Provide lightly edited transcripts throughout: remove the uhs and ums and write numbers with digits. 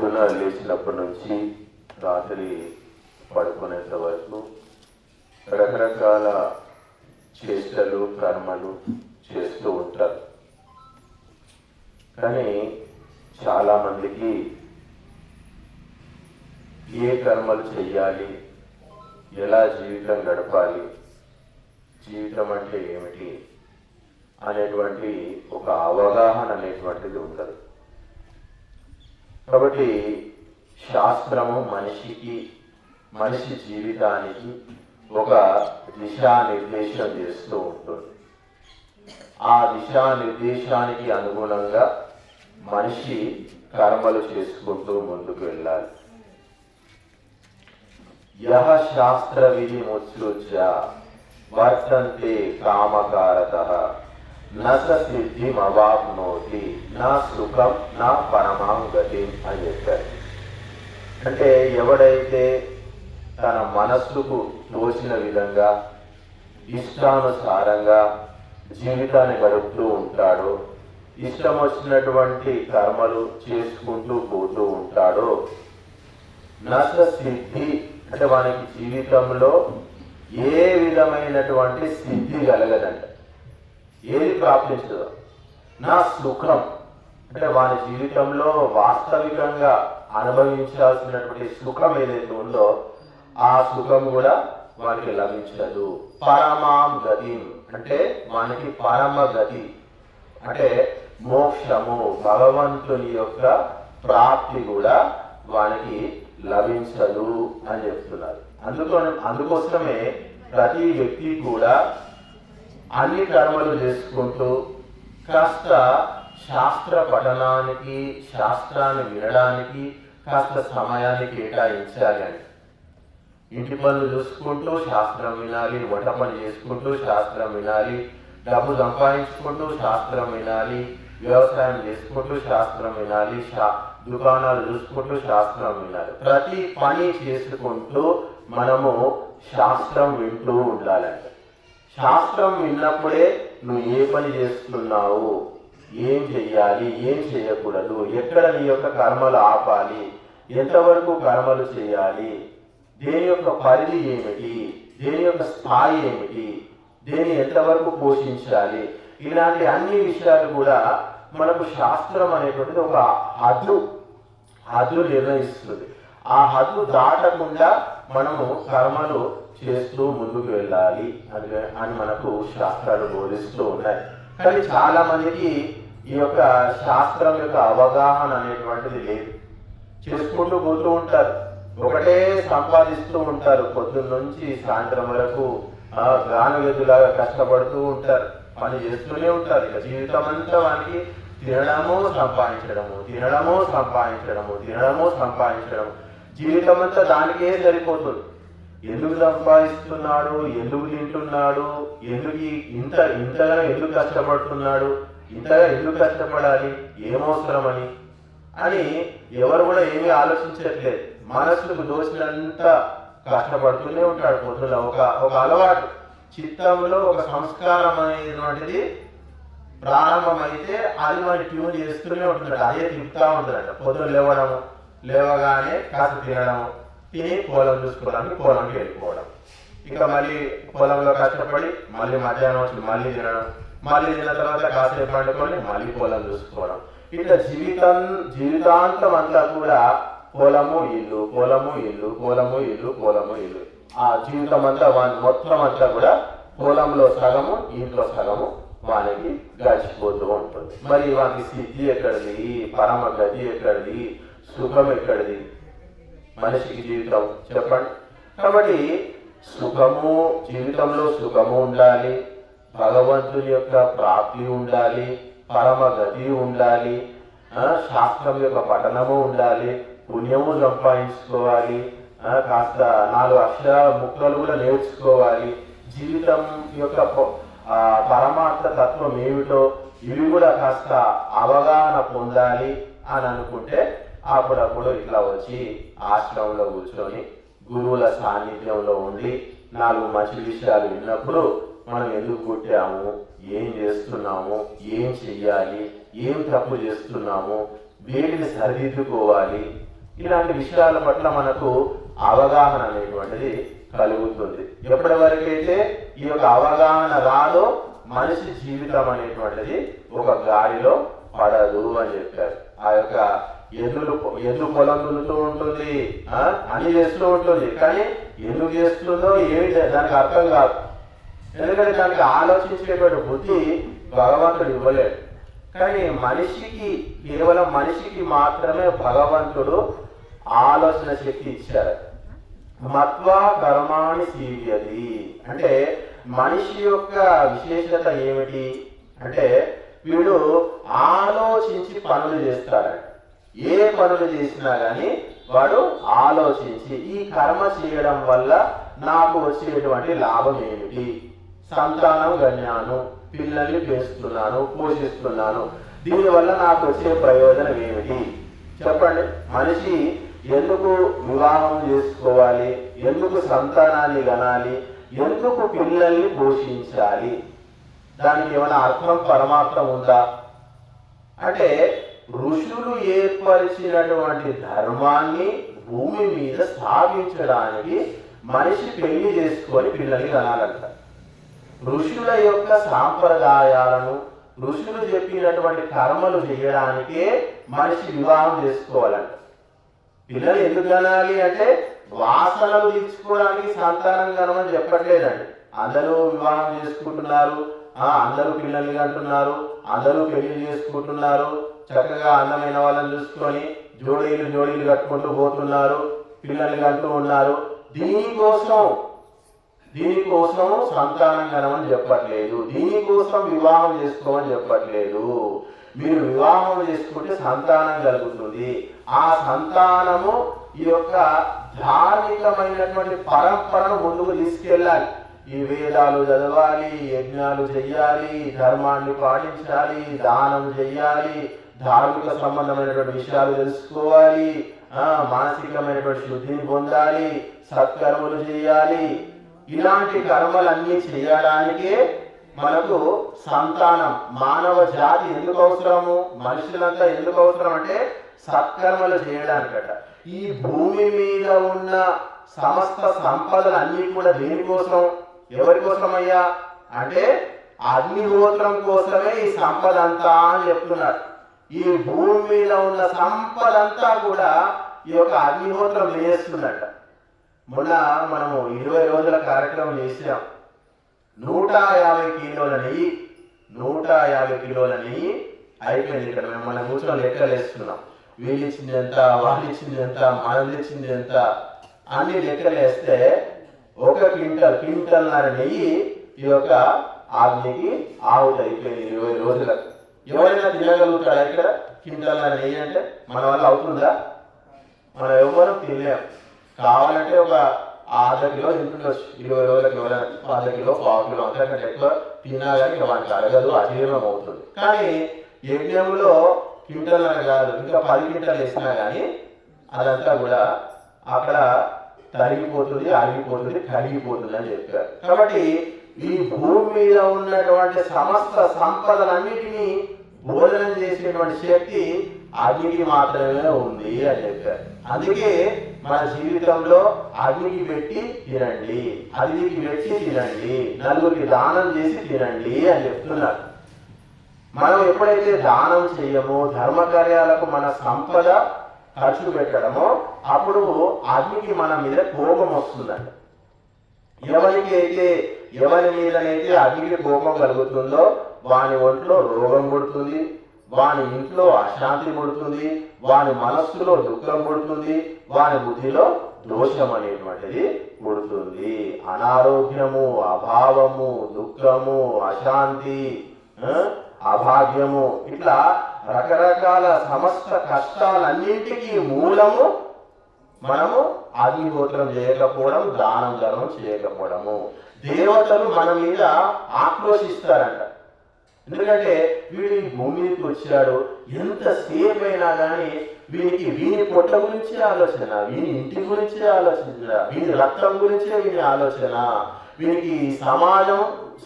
పొద్దున లేచినప్పటి నుంచి రాత్రి పడుకునేంత వరకు రకరకాల చేష్టలు కర్మలు చేస్తూ ఉంటారు. కానీ చాలామందికి ఏ కర్మలు చెయ్యాలి, ఎలా జీవితం గడపాలి, జీవితం అంటే ఏమిటి అనేటువంటి ఒక అవగాహన అనేటువంటిది ఉండదు. కాబట్టి శాస్త్రము మనిషి జీవితానికి ఒక దిశానిర్దేశం చేస్తూ ఉంటుంది. ఆ దిశానిర్దేశానికి అనుగుణంగా మనిషి కర్మలు చేసుకుంటూ ముందుకు వెళ్ళాలి. యః శాస్త్ర విధిముత్సృజ్య వర్తంతే కామకారతః న స సిద్ధిమవాప్నోతి నా సుఖం నా పరమాం గతిం అని చెప్పారు. అంటే ఎవడైతే తన మనస్సుకు తోచిన విధంగా ఇష్టానుసారంగా జీవితాన్ని గడుపుతూ ఉంటాడో, ఇష్టం వచ్చినటువంటి కర్మలు చేసుకుంటూ పోతూ ఉంటాడో, నస సిద్ధి అంటే వానికి జీవితంలో ఏ విధమైనటువంటి సిద్ధి కలగదంట, ఏది ప్రాప్తించదు. నా సుఖం అంటే వాని జీవితంలో వాస్తవికంగా అనుభవించాల్సినటువంటి సుఖం ఏదైతే ఉందో ఆ సుఖం కూడా వానికి లభించదు. పరమాం గతి అంటే వానికి పరమ గతి అంటే మోక్షము, భగవంతుని యొక్క ప్రాప్తి కూడా వానికి లభించదు అని చెప్తున్నారు. అందుకోసమే ప్రతి వ్యక్తి కూడా అన్ని కర్మలు చేసుకుంటూ కాస్త శాస్త్ర పఠనానికి, శాస్త్రాన్ని వినడానికి కాస్త సమయాన్ని కేటాయించాలి అని. ఇంటి పనులు చూసుకుంటూ శాస్త్రం వినాలి, వంట పని చేసుకుంటూ శాస్త్రం వినాలి, డబ్బు సంపాదించుకుంటూ శాస్త్రం వినాలి, వ్యవసాయం చేసుకుంటూ శాస్త్రం వినాలి, దుకాణాలు చూసుకుంటూ శాస్త్రం వినాలి. ప్రతి పని చేసుకుంటూ మనము శాస్త్రం వింటూ ఉండాలంట. శాస్త్రం విన్నప్పుడే నువ్వు ఏ పని చేస్తున్నావు, ఏం చెయ్యాలి, ఏం చేయకూడదు, ఎక్కడ నీ యొక్క కర్మలు ఆపాలి, ఎంతవరకు కర్మలు చేయాలి, దేని యొక్క పరిధి ఏమిటి, దేని యొక్క స్థాయి ఏమిటి, దేని ఎంతవరకు పోషించాలి, ఇలాంటి అన్ని విషయాలు కూడా మనకు శాస్త్రం అనేటువంటిది ఒక హద్దు నిర్ణయిస్తుంది. ఆ హద్దు దాటకుండా మనము కర్మలు చేస్తూ ముందుకు వెళ్ళాలి అని మనకు శాస్త్రాలు బోధిస్తూ ఉన్నాయి. కానీ చాలా మందికి ఈ యొక్క శాస్త్రం యొక్క అవగాహన అనేటువంటిది లేదు. చేసుకుంటూ పోతూ ఉంటారు, ఒకటే సంపాదిస్తూ ఉంటారు, పొద్దున్న నుంచి సాయంత్రం వరకు గానుగెద్దులాగా కష్టపడుతూ ఉంటారు, పని చేస్తూనే ఉంటారు. ఇక జీవితం అంతా వానికి తినడము సంపాదించడము, తినడము సంపాదించడము, తినడము సంపాదించడము, జీవితం అంతా దానికే సరిపోతుంది. ఎందుకు సంపాదిస్తున్నాడు, ఎందుకు తింటున్నాడు, ఇంతగా ఎందుకు కష్టపడుతున్నాడు, ఇంతగా ఎందుకు కష్టపడాలి, ఏమవసరమని అని ఎవరు కూడా ఏమీ ఆలోచించట్లేదు. మనసుకు దోచినంత కష్టపడుతూనే ఉంటాడు. పొద్దున ఒక అలవాటు చిత్తంలో ఒక సంస్కారం అనేటువంటిది ప్రారంభమైతే అది వాడిని ట్యూన్ చేస్తూనే ఉంటున్నాడు, అదే తిప్పుతా ఉంటుందట. పొద్దున లేవగానే కాస్త తినడము, తిని పొలం చూసుకోవడానికి పొలంకి వెళ్ళిపోవడం, ఇక మళ్ళీ పొలంలో కష్టపడి మళ్ళీ మధ్యాహ్నం వచ్చి మళ్ళీ తినడం, మళ్ళీ తిన్న తర్వాత కాసేపు పండుకొని మళ్ళీ పొలం చూసుకోవడం. ఇట్లా జీవితాంతం అంతా కూడా పొలము ఇల్లు, పొలము ఇల్లు, పొలము ఇల్లు, పొలము ఇల్లు. ఆ జీవితం అంతా మొత్తం అంతా కూడా పొలంలో సగము, ఇంట్లో సగము వానికి గడిచిపోతూ ఉంటుంది. మరి వానికి సిద్ధి ఎక్కడిది, పరమ గతి ఎక్కడిది, సుఖం ఎక్కడిది మనిషికి జీవితం చెప్పండి. కాబట్టి జీవితంలో సుఖము ఉండాలి, భగవంతుని యొక్క ప్రాప్తి ఉండాలి, పరమ గతి ఉండాలి, శాస్త్రం యొక్క పఠనము ఉండాలి, పుణ్యము సంపాదించుకోవాలి, కాస్త 4 అక్షరాల ముక్కలు కూడా నేర్చుకోవాలి, జీవితం యొక్క పరమార్థ తత్వం ఏమిటో ఇవి కూడా కాస్త అవగాహన పొందాలి అని అనుకుంటే అప్పుడప్పుడు ఇట్లా వచ్చి ఆశ్రమంలో కూర్చొని గురువుల సాన్నిధ్యంలో ఉండి 4 మంచి విషయాలు విన్నప్పుడు మనం ఎందుకు పుట్టాము, ఏం చేస్తున్నాము, ఏం చెయ్యాలి, ఏం తప్పు చేస్తున్నాము, వేటిని సరిదిద్దుకోవాలి, ఇలాంటి విషయాల పట్ల మనకు అవగాహన అనేటువంటిది కలుగుతుంది. ఎప్పటి వరకైతే ఈ యొక్క అవగాహన రాదో మనిషి జీవితం అనేటువంటిది ఒక గాడిలో పడదు అని చెప్పారు. ఆ యొక్క ఎద్దు పొలం దున్నుతూ ఉంటుంది, అన్ని చేస్తూ ఉంటుంది, కానీ ఎందుకు చేస్తుందో ఏమి దానికి అర్థం కాదు. ఎందుకంటే దానికి ఆలోచించేటువంటి బుద్ధి భగవంతుడు ఇవ్వలేడు. కానీ మనిషికి, కేవలం మనిషికి మాత్రమే భగవంతుడు ఆలోచన శక్తి ఇచ్చారు. మత్వా కర్మాణి సీవ్యది అంటే మనిషి యొక్క విశేషత ఏమిటి అంటే వీడు ఆలోచించి పనులు చేస్తాడంట. ఏ పనులు చేసినా కానీ వాడు ఆలోచించి ఈ కర్మ చేయడం వల్ల నాకు వచ్చేటువంటి లాభం ఏమిటి, సంతానం గణ్యాను, పిల్లల్ని పెంచుతున్నాను, పోషిస్తున్నాను, దీనివల్ల నాకు వచ్చే ప్రయోజనం ఏమిటి చెప్పండి. మనిషి ఎందుకు వివాహం చేసుకోవాలి, ఎందుకు సంతానాన్ని గనాలి, ఎందుకు పిల్లల్ని పోషించాలి, దానికి ఏమైనా అర్థం పరమార్థం ఉందా అంటే ఋషులు ఏర్పరిచినటువంటి ధర్మాన్ని భూమి మీద స్థాపించడానికి మనిషి పెళ్లి చేసుకొని పిల్లల్ని కనాలంట. ఋషుల యొక్క సాంప్రదాయాలను, ఋషులు చెప్పినటువంటి కర్మలు చేయడానికే మనిషి వివాహం చేసుకోవాలంట. పిల్లలు ఎందుకు కనాలి అంటే వాసనలు తీర్చుకోవడానికి సంతానం కనమని చెప్పట్లేదండి. అందరూ వివాహం చేసుకుంటున్నారు, అందరూ పిల్లల్ని కంటున్నారు, అందరూ పెళ్లి చేసుకుంటున్నారు, చక్కగా అందమైన వాళ్ళని చూసుకొని జోడీలు కట్టుకుంటూ పోతున్నారు, పిల్లల్ని కంటూ ఉన్నారు. దీనికోసం సంతానం కనమని చెప్పట్లేదు, దీనికోసం వివాహం చేసుకోమని చెప్పట్లేదు. మీరు వివాహం చేసుకుంటే సంతానం కలుగుతుంది. ఆ సంతానము ఈ యొక్క ధార్మికమైనటువంటి పరంపరను ముందుకు తీసుకెళ్ళాలి. ఈ వేదాలు చదవాలి, యజ్ఞాలు చెయ్యాలి, ధర్మాన్ని పాటించాలి, దానం చెయ్యాలి, ధార్మిక సంబంధమైనటువంటి విషయాలు తెలుసుకోవాలి, మానసికమైనటువంటి శుద్ధిని పొందాలి, సత్కర్మలు చేయాలి. ఇలాంటి కర్మలన్నీ చేయడానికే మనకు సంతానం, మానవ జాతి ఎందుకు అవసరము, మనుషులంతా ఎందుకు అవసరం అంటే సత్కర్మలు చేయడానికట. ఈ భూమి మీద ఉన్న సమస్త సంపదలు అన్నీ కూడా దేనికోసం, ఎవరి కోసమయ్యా అంటే అగ్నిహోత్రం కోసమే ఈ సంపద అంతా అని చెప్తున్నారు. ఈ భూమి మీద ఉన్న సంపద అంతా కూడా ఈ యొక్క అగ్నిహోత్రం వేస్తుందట. మొన్న మనము 20 రోజుల కార్యక్రమం చేసాం. 150 కిలోల నెయ్యి, 150 కిలోల నెయ్యి అయిపోయింది. ఇక్కడ మేము మనం కూర్చొని లెక్కలు వేస్తున్నాం. వీళ్ళు ఇచ్చింది ఎంత, వాళ్ళు ఇచ్చింది ఎంత, మనం ఇచ్చింది ఎంత అన్ని లెక్కలు వేస్తే 1 క్వింటల్న్నర నెయ్యి ఈ యొక్క ఆగ్నికి ఆహుతి అయిపోయింది 20 రోజులకు. ఎవరైనా తినగలుగుతాడా ఇక్కడ క్వింటల్న్నర నెయ్యి అంటే? మన వల్ల అవుతుందా? మనం ఎవరు తినలేం. కావాలంటే ఒక ½ కిలో తింటుండొచ్చు 20 రోజులకు. ఎవరైనా ½ కిలో, ½ కిలో అంతకంటే ఎక్కువ తిన్నా కానీ వానికి అరగదు, అజీర్ణం అవుతుంది. కానీ యజ్ఞంలో క్వింటల్న్నర కాదు, ఇంకా 10 క్వింటల్ వేసినా కానీ అదంతా కూడా అక్కడ తరిగిపోతుంది, అరిగిపోతుంది, కరిగిపోతుంది అని చెప్పారు. కాబట్టి ఈ భూమి మీద ఉన్నటువంటి సమస్త సంపదలన్నిటినీ భోజనం చేసేటువంటి శక్తి అగ్నికి మాత్రమే ఉంది అని చెప్పారు. అందుకే మన జీవితంలో అగ్నికి పెట్టి తినండి, అగ్నికి పెట్టి తినండి, నలుగురికి దానం చేసి తినండి అని చెప్తున్నారు. మనం ఎప్పుడైతే దానం చేయమో, ధర్మ కార్యాలకు మన సంపద ఖర్చు పెట్టడమో అప్పుడు అగ్నికి మన మీద కోపం వస్తుందండి. ఎవరి మీదనైతే అగ్నికి కోపం కలుగుతుందో వాని ఒంట్లో రోగం పుడుతుంది, వాని ఇంట్లో అశాంతి పుడుతుంది, వాని మనస్సులో దుఃఖం పుడుతుంది, వాని బుద్ధిలో దోషం అనేటువంటిది పుడుతుంది. అనారోగ్యము, అభావము, దుఃఖము, అశాంతి, అభాగ్యము, ఇట్లా రకరకాల సమస్త కష్టాలన్నింటికీ మూలము మనము అగ్నిహోత్రం చేయకపోవడం, దానం ధర్మం చేయకపోవడము. దేవతలు మన మీద ఆక్రోశిస్తారంట. ఎందుకంటే వీడి భూమికి వచ్చాడు, ఎంతసేపు అయినా కానీ వీని పొట్ట గురించి ఆలోచన, వీని ఇంటి గురించి ఆలోచన, వీని రక్తం గురించే వీని ఆలోచన, వీనికి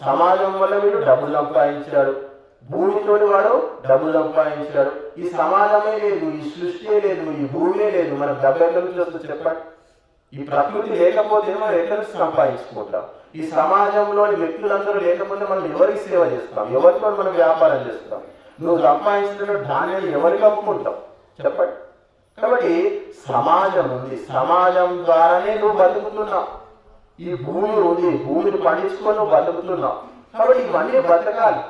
సమాజం వల్ల వీడు డబ్బులు సంపాదించాడు, భూమితోటి వాడు డబ్బులు సంపాదించాడు, ఈ సమాజమే లేదు, ఈ సృష్టి లేదు, ఈ భూమే లేదు, మనకు డబ్బు ఎక్కడి నుంచి వస్తుంది చెప్పండి? ఈ ప్రకృతి లేకపోతే మనం ఎక్కడి నుంచి సంపాదించుకుంటాం? ఈ సమాజంలోని వ్యక్తులందరూ లేకపోతే మనం ఎవరికి సేవ చేస్తాం? ఎవరితో మనం వ్యాపారం చేస్తాం? నువ్వు సంపాదించిన ధాన్యాన్ని ఎవరికి అమ్ముకుంటావు చెప్పండి? కాబట్టి సమాజం ఉంది, సమాజం ద్వారానే నువ్వు బతుకుతున్నావు. ఈ భూమి ఉంది, భూమిని పండించుకొని నువ్వు బతుకుతున్నావు. కాబట్టి ఇవన్నీ బతకాలి.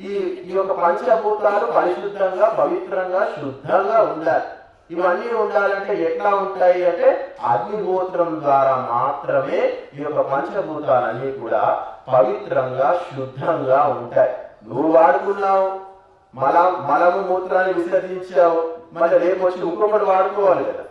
ఈ యొక్క పంచభూతాలు పరిశుద్ధంగా, పవిత్రంగా, శుద్ధంగా ఉండాలి. ఇవన్నీ ఉండాలంటే ఎట్లా ఉంటాయి అంటే అగ్నిహోత్రం ద్వారా మాత్రమే ఈ యొక్క పంచభూతాలన్నీ కూడా పవిత్రంగా, శుద్ధంగా ఉంటాయి. నువ్వు వాడుకున్నావు, మలము మూత్రాన్ని విసర్జించావు, మళ్ళీ రేపు వచ్చి ఇంకొకటి వాడుకోవాలి కదా.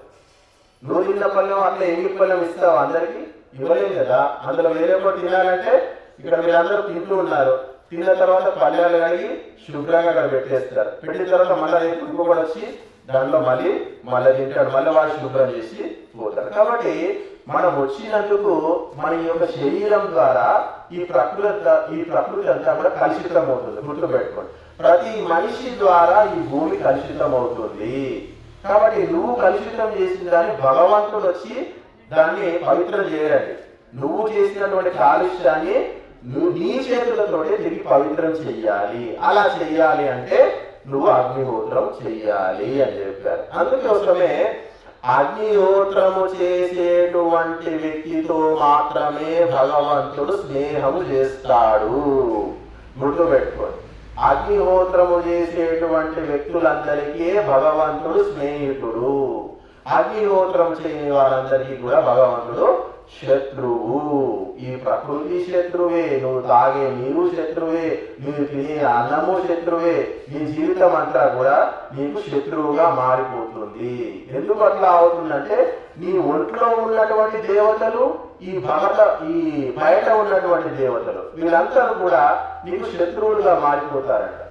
నువ్వు తిన్న పళ్ళెం అట్లా ఎంగి పళ్ళెం ఇస్తావు అందరికి? ఇవ్వలేదు కదా. అందులో వేరే ఒకటి తినాలంటే ఇక్కడ మీరందరూ తింటూ ఉన్నారు, తిన్న తర్వాత పళ్ళాలు కడిగి శుభ్రంగా అక్కడ పెట్టేస్తారు. పెట్టిన తర్వాత మళ్ళీ రేపు ఇంకొకటి వచ్చి దాంట్లో మళ్ళీ తింటాడు, మళ్ళీ వాడు శుభ్రం చేసి పోతాడు. కాబట్టి మనం వచ్చినందుకు మన యొక్క శరీరం ద్వారా ఈ ప్రకృతి అంతా కూడా కలుషితం అవుతుంది. గుర్తుపెట్టుకోండి, ప్రతి మనిషి ద్వారా ఈ భూమి కలుషితం అవుతుంది. కాబట్టి నువ్వు కలుషితం చేసిన దాన్ని భగవంతుడు వచ్చి దాన్ని పవిత్రం చేయడండి. నువ్వు చేసినటువంటి కాలుష్యాన్ని నీ చేతులతోనే తిరిగి పవిత్రం చెయ్యాలి. అలా చెయ్యాలి అంటే నువ్వు అగ్నిహోత్రం చెయ్యాలి అని చెప్పారు. అందుకోసమే అగ్నిహోత్రము చేసేటువంటి వ్యక్తితో మాత్రమే భగవంతుడు స్నేహము చేస్తాడు. గుర్తుపెట్టుకోండి, అగ్నిహోత్రము చేసేటువంటి వ్యక్తులందరికీ భగవంతుడు స్నేహితుడు. అగ్నిహోత్రం చేయని వారందరికీ కూడా భగవంతుడు శత్రువు. ఈ ప్రకృతి శత్రువే, నువ్వు తాగే నీరు శత్రువే, నువ్వు తినే అన్నము శత్రువే, నీ జీవితం అంతా కూడా నీకు శత్రువుగా మారిపోతుంది. ఎందుకు అట్లా అవుతుందంటే నీ ఒంట్లో ఉన్నటువంటి దేవతలు, ఈ బయట ఉన్నటువంటి దేవతలు, వీళ్ళంతా కూడా నీకు శత్రువులుగా మారిపోతారంట.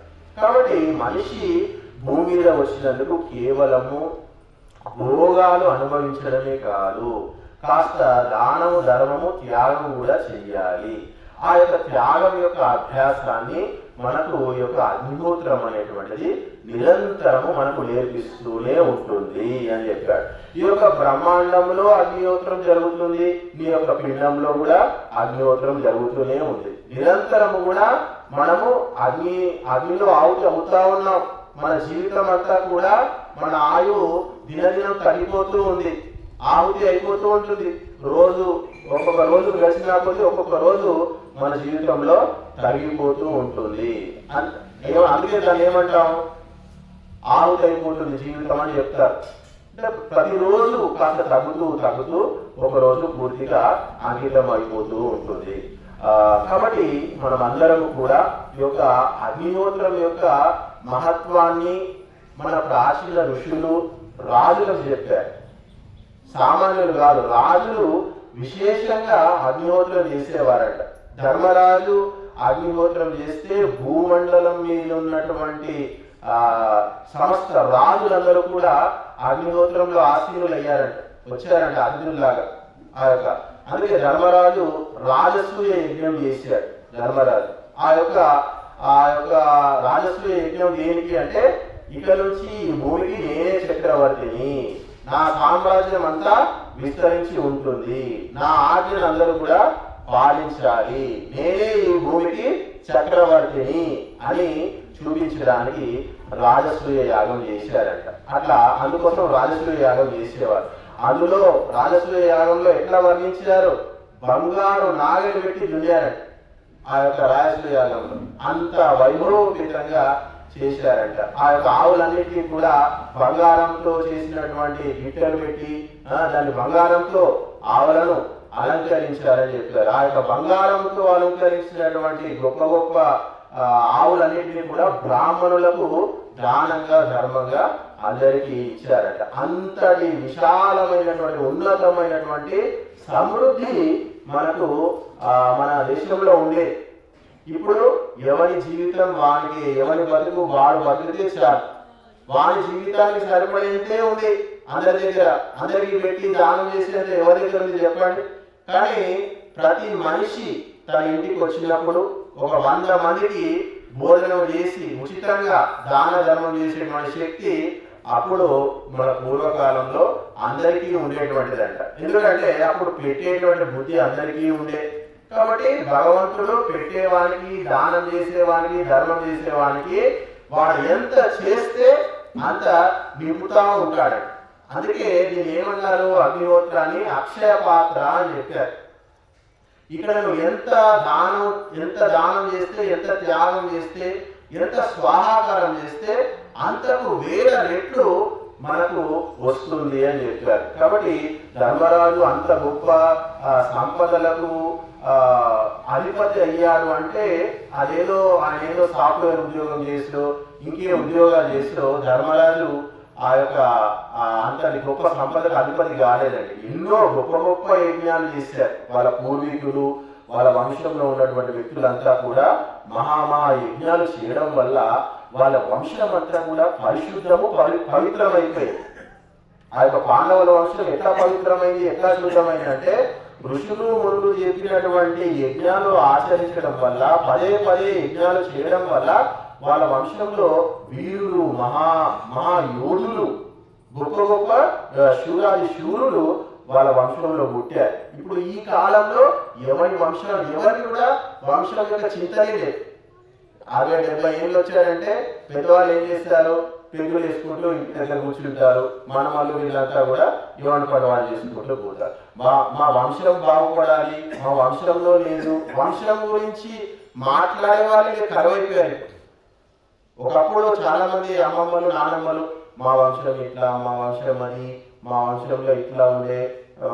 కాబట్టి మనిషి భూమి మీద వచ్చినందుకు కేవలము భోగాలు అనుభవించడమే కాదు, కాస్త దానము, ధర్మము, త్యాగం కూడా చెయ్యాలి. ఆ యొక్క త్యాగం యొక్క అభ్యాసాన్ని మనకు ఈ యొక్క అగ్నిహోత్రం అనేటువంటిది నిరంతరము మనకు నేర్పిస్తూనే ఉంటుంది అని చెప్పాడు. ఈ యొక్క బ్రహ్మాండంలో అగ్నిహోత్రం జరుగుతుంది, నీ యొక్క పిండంలో కూడా అగ్నిహోత్రం జరుగుతూనే ఉంది. నిరంతరము కూడా మనము అగ్నిలో అవుతా ఉన్నాం. మన జీవితం అంతా కూడా మన ఆయువు దినదినం తగ్గిపోతూ ఉంది, ఆహుతి అయిపోతూ ఉంటుంది. ఒక్కొక్క రోజు గడిచినా కొద్ది ఒక్కొక్క రోజు మన జీవితంలో తరిగిపోతూ ఉంటుంది. అందుకే దాన్ని ఏమంటాం? ఆహుతి అయిపోతుంది జీవితం అని చెప్తారు. అంటే ప్రతిరోజు కాస్త తగ్గుతూ ఒక రోజు పూర్తిగా అంకితం అయిపోతూ ఉంటుంది. కాబట్టి మనం అందరం కూడా ఈ యొక్క అగ్నిహోత్రం యొక్క మహత్వాన్ని మన ప్రాచీన ఋషులు, రాజులకు చెప్పారు. సామాన్యులు కాదు, రాజులు విశేషంగా అగ్నిహోత్రం చేసేవారట. ధర్మరాజు అగ్నిహోత్రం చేస్తే భూమండలం మీద ఉన్నటువంటి సమస్త రాజులందరూ కూడా అగ్నిహోత్రంలో ఆసీనులు అయ్యారంట, వచ్చారంట అగ్నుల్లాగా. అందుకే ధర్మరాజు రాజసూయ యజ్ఞం చేశాడు. ధర్మరాజు ఆ యొక్క రాజసూయ యజ్ఞం దేనికి అంటే, ఇక నుంచి ఈ భూమికి నేనే చక్రవర్తిని, నా సామ్రాజ్యం అంతా విస్తరించి ఉంటుంది, నా ఆజ్ఞను అందరూ కూడా పాలించాలి, నేనే ఈ భూమికి చక్రవర్తిని అని చూపించడానికి రాజసూయ యాగం చేశారంట. అట్లా అందుకోసం రాజసూయ యాగం చేసేవారు. అందులో రాజసూయ యాగంలో ఎట్లా వర్ణించారు? బంగారు నాగలి పెట్టి దున్నారంట. ఆ యొక్క రాజసూయ యాగంలో అంత వైభవోపేతంగా చేశారంట. ఆ యొక్క ఆవులన్నిటికీ కూడా బంగారంతో చేసినటువంటి గిట్టెలు పెట్టి దాన్ని బంగారంతో ఆవులను అలంకరించారని చెప్పారు. ఆ యొక్క బంగారంతో అలంకరించినటువంటి గొప్ప గొప్ప ఆవులన్నింటినీ కూడా బ్రాహ్మణులకు దానంగా, ధర్మంగా అందరికీ ఇచ్చారట. అంతటి విశాలమైనటువంటి, ఉన్నతమైనటువంటి సమృద్ధి మనకు మన దేశంలో ఉండే. ఇప్పుడు ఎవరి జీవితం వానికి, ఎవరి బతుకు వాడు బతికితే చాలు, వాడి జీవితానికి సరిపడేంతే ఉంది అందరి దగ్గర. అందరికీ పెట్టి దానం చేసినంత ఎవరి దగ్గర ఉంది చెప్పండి? కానీ ప్రతి మనిషి తన ఇంటికి వచ్చినప్పుడు ఒక 100 మందికి భోజనం చేసి ఉచితంగా దాన ధర్మం చేసేటువంటి శక్తి అప్పుడు మన పూర్వకాలంలో అందరికీ ఉండేటువంటిదంట. ఎందుకంటే అప్పుడు పెట్టేటువంటి బుద్ధి అందరికీ ఉండే కాబట్టి భగవంతుడు పెట్టేవానికి, దానం చేసేవానికి, ధర్మం చేసేవానికి వాడు ఎంత చేస్తే అంత నింపుతా ఉంటాడు. అందుకే దీన్ని ఏమన్నారు, అగ్నిహోత్రాన్ని అక్షయ పాత్ర అని చెప్పారు. ఇక్కడ నువ్వు ఎంత దానం చేస్తే, ఎంత త్యాగం చేస్తే, ఎంత స్వాహాకారం చేస్తే అంతకు 1000 రెట్లు మనకు వస్తుంది అని చెప్పారు. కాబట్టి ధర్మరాజు అంత గొప్ప సంపదలకు అధిపతి అయ్యాడు అంటే అదేదో ఆయన ఏదో సాఫ్ట్వేర్ ఉద్యోగం చేసో ఇంకే ఉద్యోగాలు చేసో ధర్మరాజు ఆ యొక్క అంతటి గొప్ప సంపదకు అధిపతి కాలేదండి. ఎన్నో గొప్ప గొప్ప యజ్ఞాలు చేశారు. వాళ్ళ పూర్వీకులు, వాళ్ళ వంశంలో ఉన్నటువంటి వ్యక్తులంతా కూడా మహామహా యజ్ఞాలు చేయడం వల్ల వాళ్ళ వంశం అంతా కూడా పరిశుద్ధము పవిత్రమైపోయింది. ఆ యొక్క పాండవుల వంశం ఎట్లా పవిత్రమైంది, ఎట్లా శుద్ధమైంది అంటే ఋషులు మునులు చెప్పినటువంటి యజ్ఞాలు ఆచరించడం వల్ల, పదే యజ్ఞాలు చేయడం వల్ల వాళ్ళ వంశంలో వీరులు, మహాయోధులు, గొప్ప గొప్ప శూరాది శూరులు వాళ్ళ వంశంలో పుట్టారు. ఇప్పుడు ఈ కాలంలో ఎవరి కూడా వంశం యొక్క చింతనే లేదు. 60-70 ఏళ్ళు వచ్చారంటే పెద్దవాళ్ళు ఏం చేస్తారు, పెరుగులు వేసుకుంటూ ఇంటి దగ్గర కూర్చుంటారు. మనవాళ్ళు వీళ్ళంతా కూడా యువన పడవాళ్ళు చేసుకుంటూ పోతారు. మా వంశం బాగుపడాలి, మా వంశంలో లేదు, వంశం గురించి మాట్లాడే వాళ్ళు కరువైపోయారు. ఒకప్పుడు చాలా మంది అమ్మమ్మలు, నానమ్మలు మా వంశం ఇట్లా, మా వంశం అది, మా వంశంలో ఇట్లా ఉండే,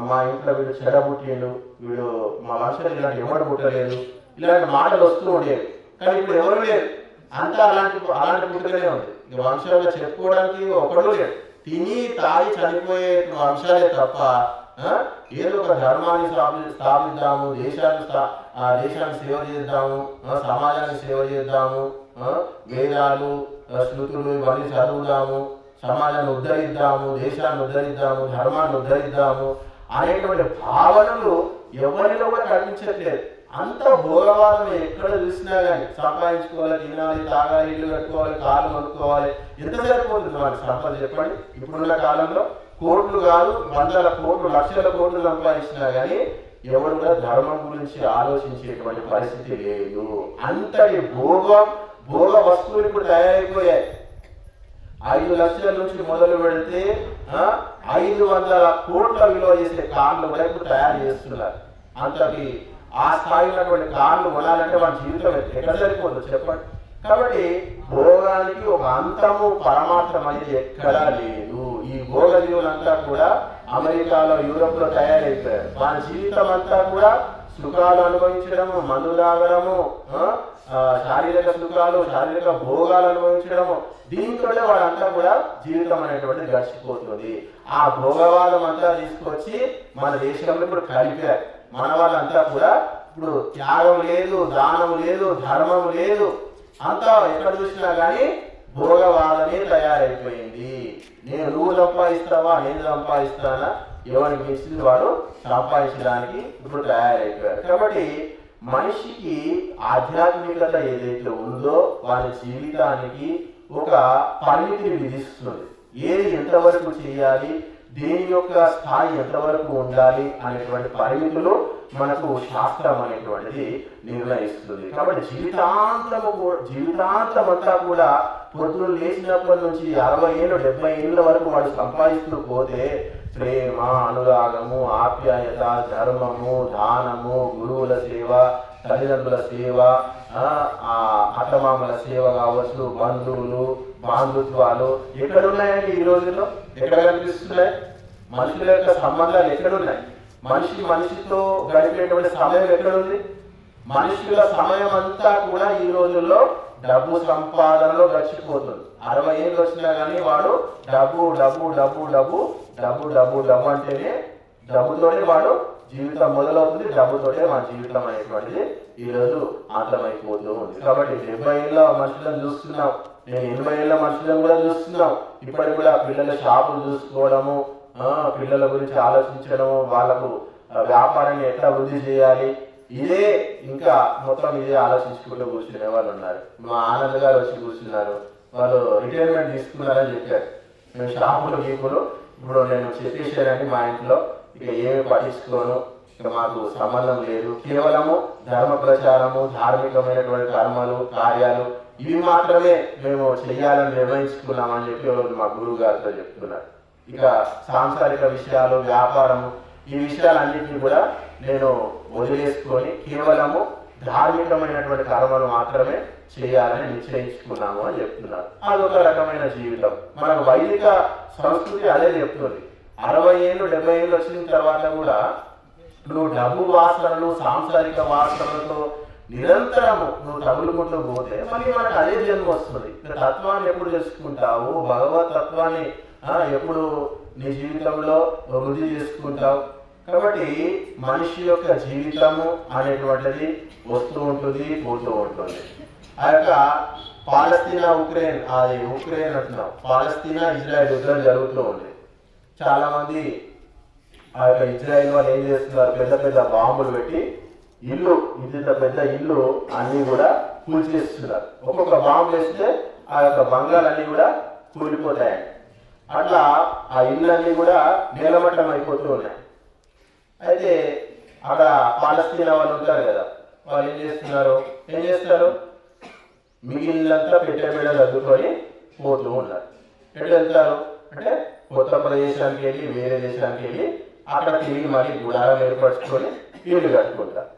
మా ఇంట్లో వీడు చెడబుట్టిండు, వీడు మా వంశంలో ఇలాంటి ఎవడు పుట్టలేదు, ఇలాంటి మాటలు వస్తూ ఉండేవి. కానీ ఇప్పుడు ఎవరు లేరు, అంతా అలాంటి పుట్టుకనే ఉంది. వంశంలో చెప్పుకోవడానికి ఒకడు లేడు. తిని తాగి చనిపోయే వంశాలే తప్ప ఏదో ఒక ధర్మాన్ని స్థాపిద్దాము, దేశాన్ని సేవ చేద్దాము, సమాజాన్ని సేవ చేద్దాము, వేదాలు శృతులు ఇవన్నీ చదువుదాము, సమాజాన్ని ఉద్ధరిద్దాము, దేశాన్ని ఉద్ధరిద్దాము, ధర్మాన్ని ఉద్ధరిద్దాము అనేటువంటి భావనలు ఎవరిలో కూడా కనిపించట్లేదు. అంత భోగవాదం ఎక్కడ చూసినా కానీ సంపాదించుకోవాలి, తినాలి, తాగాలి, ఇల్లు కట్టుకోవాలి, కాళ్ళు కొనుక్కోవాలి. ఎంత సరిపోతుంది వాళ్ళకి సంపద చెప్పండి? ఇప్పుడున్న కాలంలో కోట్లు కాదు, 100 కోట్లు, లక్షల కోట్లు సంపాదించినా కానీ ఎవరు కూడా ధర్మం గురించి ఆలోచించేటువంటి పరిస్థితి లేదు. అంతటి భోగ వస్తువులు ఇప్పుడు తయారైపోయాయి. 5 లక్షల నుంచి మొదలు పెడితే 500 కోట్ల విలువ చేసే కార్లు కూడా ఇప్పుడు తయారు చేస్తున్నారు. అంతటి ఆ స్థాయి ఉన్నటువంటి కార్లు కొనాలంటే వాళ్ళ జీవితం ఎక్కడ సరిపోతుంది చెప్పండి? కాబట్టి భోగానికి ఒక అంతము, పరమార్థం అనేది ఎక్కడా లేదు. ఈ భోగ జీవులంతా కూడా అమెరికాలో, యూరోప్ లో తయారైపోయారు. మన జీవితం అంతా కూడా సుఖాలు అనుభవించడము, మందు తాగడము, శారీరక సుఖాలు, శారీరక భోగాలు అనుభవించడము, దీంతోనే వాళ్ళంతా కూడా జీవితం అనేటువంటిది గడిచిపోతుంది. ఆ భోగవాదం అంతా తీసుకొచ్చి మన దేశంలో ఇప్పుడు కలిపారు. మన వాళ్ళంతా కూడా ఇప్పుడు త్యాగం లేదు, దానం లేదు, ధర్మం లేదు, అంతా ఎక్కడ చూసినా కానీ భోగవాదమే తయారైపోయింది. నువ్వు సంపాదిస్తావా, నేను సంపాదిస్తానా, ఎవరికి మించింది వాడు సంపాదించడానికి ఇప్పుడు తయారైపోయారు. కాబట్టి మనిషికి ఆధ్యాత్మికత ఏదైతే ఉందో వారి జీవితానికి ఒక పరిమితిని విధిస్తుంది. ఏది ఎంతవరకు చేయాలి, దేని యొక్క స్థాయి ఎంతవరకు ఉండాలి అనేటువంటి పరిమితులు మనకు శాస్త్రం అనేటువంటిది నిర్ణయిస్తుంది. కాబట్టి జీవితాంతం అంతా కూడా పొద్దున లేచినప్పటి నుంచి 60 ఏళ్ళు 70 ఏళ్ళ వరకు వాడు సంపాదిస్తూ పోతే ప్రేమ, అనురాగము, ఆప్యాయత, ధర్మము, దానము, గురువుల సేవ, తల్లిదండ్రుల సేవ, అత్తమామల సేవ కావచ్చు, బంధువులు, బాంధుత్వాలు ఎక్కడున్నాయండి ఈ రోజుల్లో? ఎక్కడ కనిపిస్తున్నాయి? మనుషుల యొక్క సంబంధాలు ఎక్కడున్నాయి? మనిషితో గడిపేటువంటి సమయం ఎక్కడుంది? మనుషుల సమయం అంతా కూడా ఈ రోజుల్లో డబ్బు సంపాదనలో గడిచిపోతుంది. 60 ఏళ్ళు వచ్చినా కానీ వాడు డబ్బు డబ్బు డబ్బు డబ్బు డబ్బు డబ్బు డబ్బు అంటేనే డబ్బుతోనే వాడు జీవితం మొదలవుతుంది. డబ్బుతోటే మన జీవితం అనేటువంటిది ఈరోజు అంతమైపోతూ ఉంది. కాబట్టి 70 ఏళ్ళ మనుషులను చూస్తున్నాం, నేను 80 ఏళ్ళ మనుషులను కూడా చూస్తున్నాం. ఇప్పటికి కూడా పిల్లల షాపులు చూసుకోవడము, పిల్లల గురించి ఆలోచించడము, వాళ్ళకు వ్యాపారాన్ని ఎట్లా వృద్ధి చేయాలి, ఇదే ఇంకా మొత్తం ఇదే ఆలోచించుకుంటూ కూర్చునే వాళ్ళు ఉన్నారు. మా ఆనంద్ గారు వచ్చి కూర్చున్నారు, వాళ్ళు రిటైర్మెంట్ తీసుకున్నారని చెప్పారు. మేము షాపులు గీపులు ఇప్పుడు నేను చెప్పేసానని మా ఇంట్లో ఇక ఏమి పట్టించుకోను, ఇక మాకు సంబంధం లేదు, కేవలము ధర్మ ప్రచారము, ధార్మికమైనటువంటి కర్మలు కార్యాలు ఇవి మాత్రమే మేము చెయ్యాలని నిర్ణయించుకున్నామని చెప్పి మా గురువు గారితో చెప్తున్నారు. ఇక సాంసారిక విషయాలు, వ్యాపారము ఈ విషయాలన్నింటినీ కూడా నేను వదిలేసుకొని కేవలము ధార్మికమైనటువంటి కర్మలు మాత్రమే చేయాలని నిశ్చయించుకున్నాము అని చెప్తున్నారు. అదొక రకమైన జీవితం. మనకు వైదిక సంస్కృతి అదే చెప్తుంది. 60 ఏళ్ళు 70 ఏళ్ళు వచ్చిన తర్వాత కూడా నువ్వు డబ్బు వాసనలు, సాంసారిక వాసనలతో నిరంతరము నువ్వు తగులుకుంటూ పోతే మళ్ళీ మనకు అదే జన్మ వస్తుంది. తత్వాన్ని ఎప్పుడు తెలుసుకుంటావు, భగవత్ తత్వాన్ని ఎప్పుడు నీ జీవితంలో వృద్ధి చేసుకుంటావు. కాబట్టి మనిషి యొక్క జీవితము అనేటువంటిది వస్తూ ఉంటుంది, పోతూ ఉంటుంది. ఆ యొక్క పాలస్తీనా ఉక్రెయిన్, అది ఉక్రెయిన్ అంటున్నాం, పాలస్తీనా ఇజ్రాయెల్ యుద్ధం జరుగుతూ ఉంది. చాలా మంది ఆ యొక్క ఇజ్రాయెల్ వాళ్ళు ఏం చేస్తున్నారు, పెద్ద పెద్ద బాంబులు పెట్టి ఇల్లు, ఇంత పెద్ద ఇల్లు అన్ని కూడా కూల్చేస్తున్నారు. ఒక్కొక్క బాంబు వేస్తే ఆ యొక్క బంగ్లాలన్నీ కూడా కూలిపోతాయి. అట్లా ఆ ఇళ్ళన్నీ కూడా నేలమట్టం అయిపోతూ ఉన్నాయి. అయితే అక్కడ పాలస్తీనా వాళ్ళు ఉంటారు కదా, వాళ్ళు ఏం చేస్తారు, మిగిలినంతా పెట్టె మీద సర్దుకొని పోతూ ఉన్నారు. ఎట్లా వెళ్తారు అంటే కొత్త ప్రదేశానికి వెళ్ళి, వేరే దేశానికి వెళ్ళి అక్కడ తిరిగి మళ్ళీ గుడారం ఏర్పరచుకొని ఇల్లు కట్టుకుంటారు.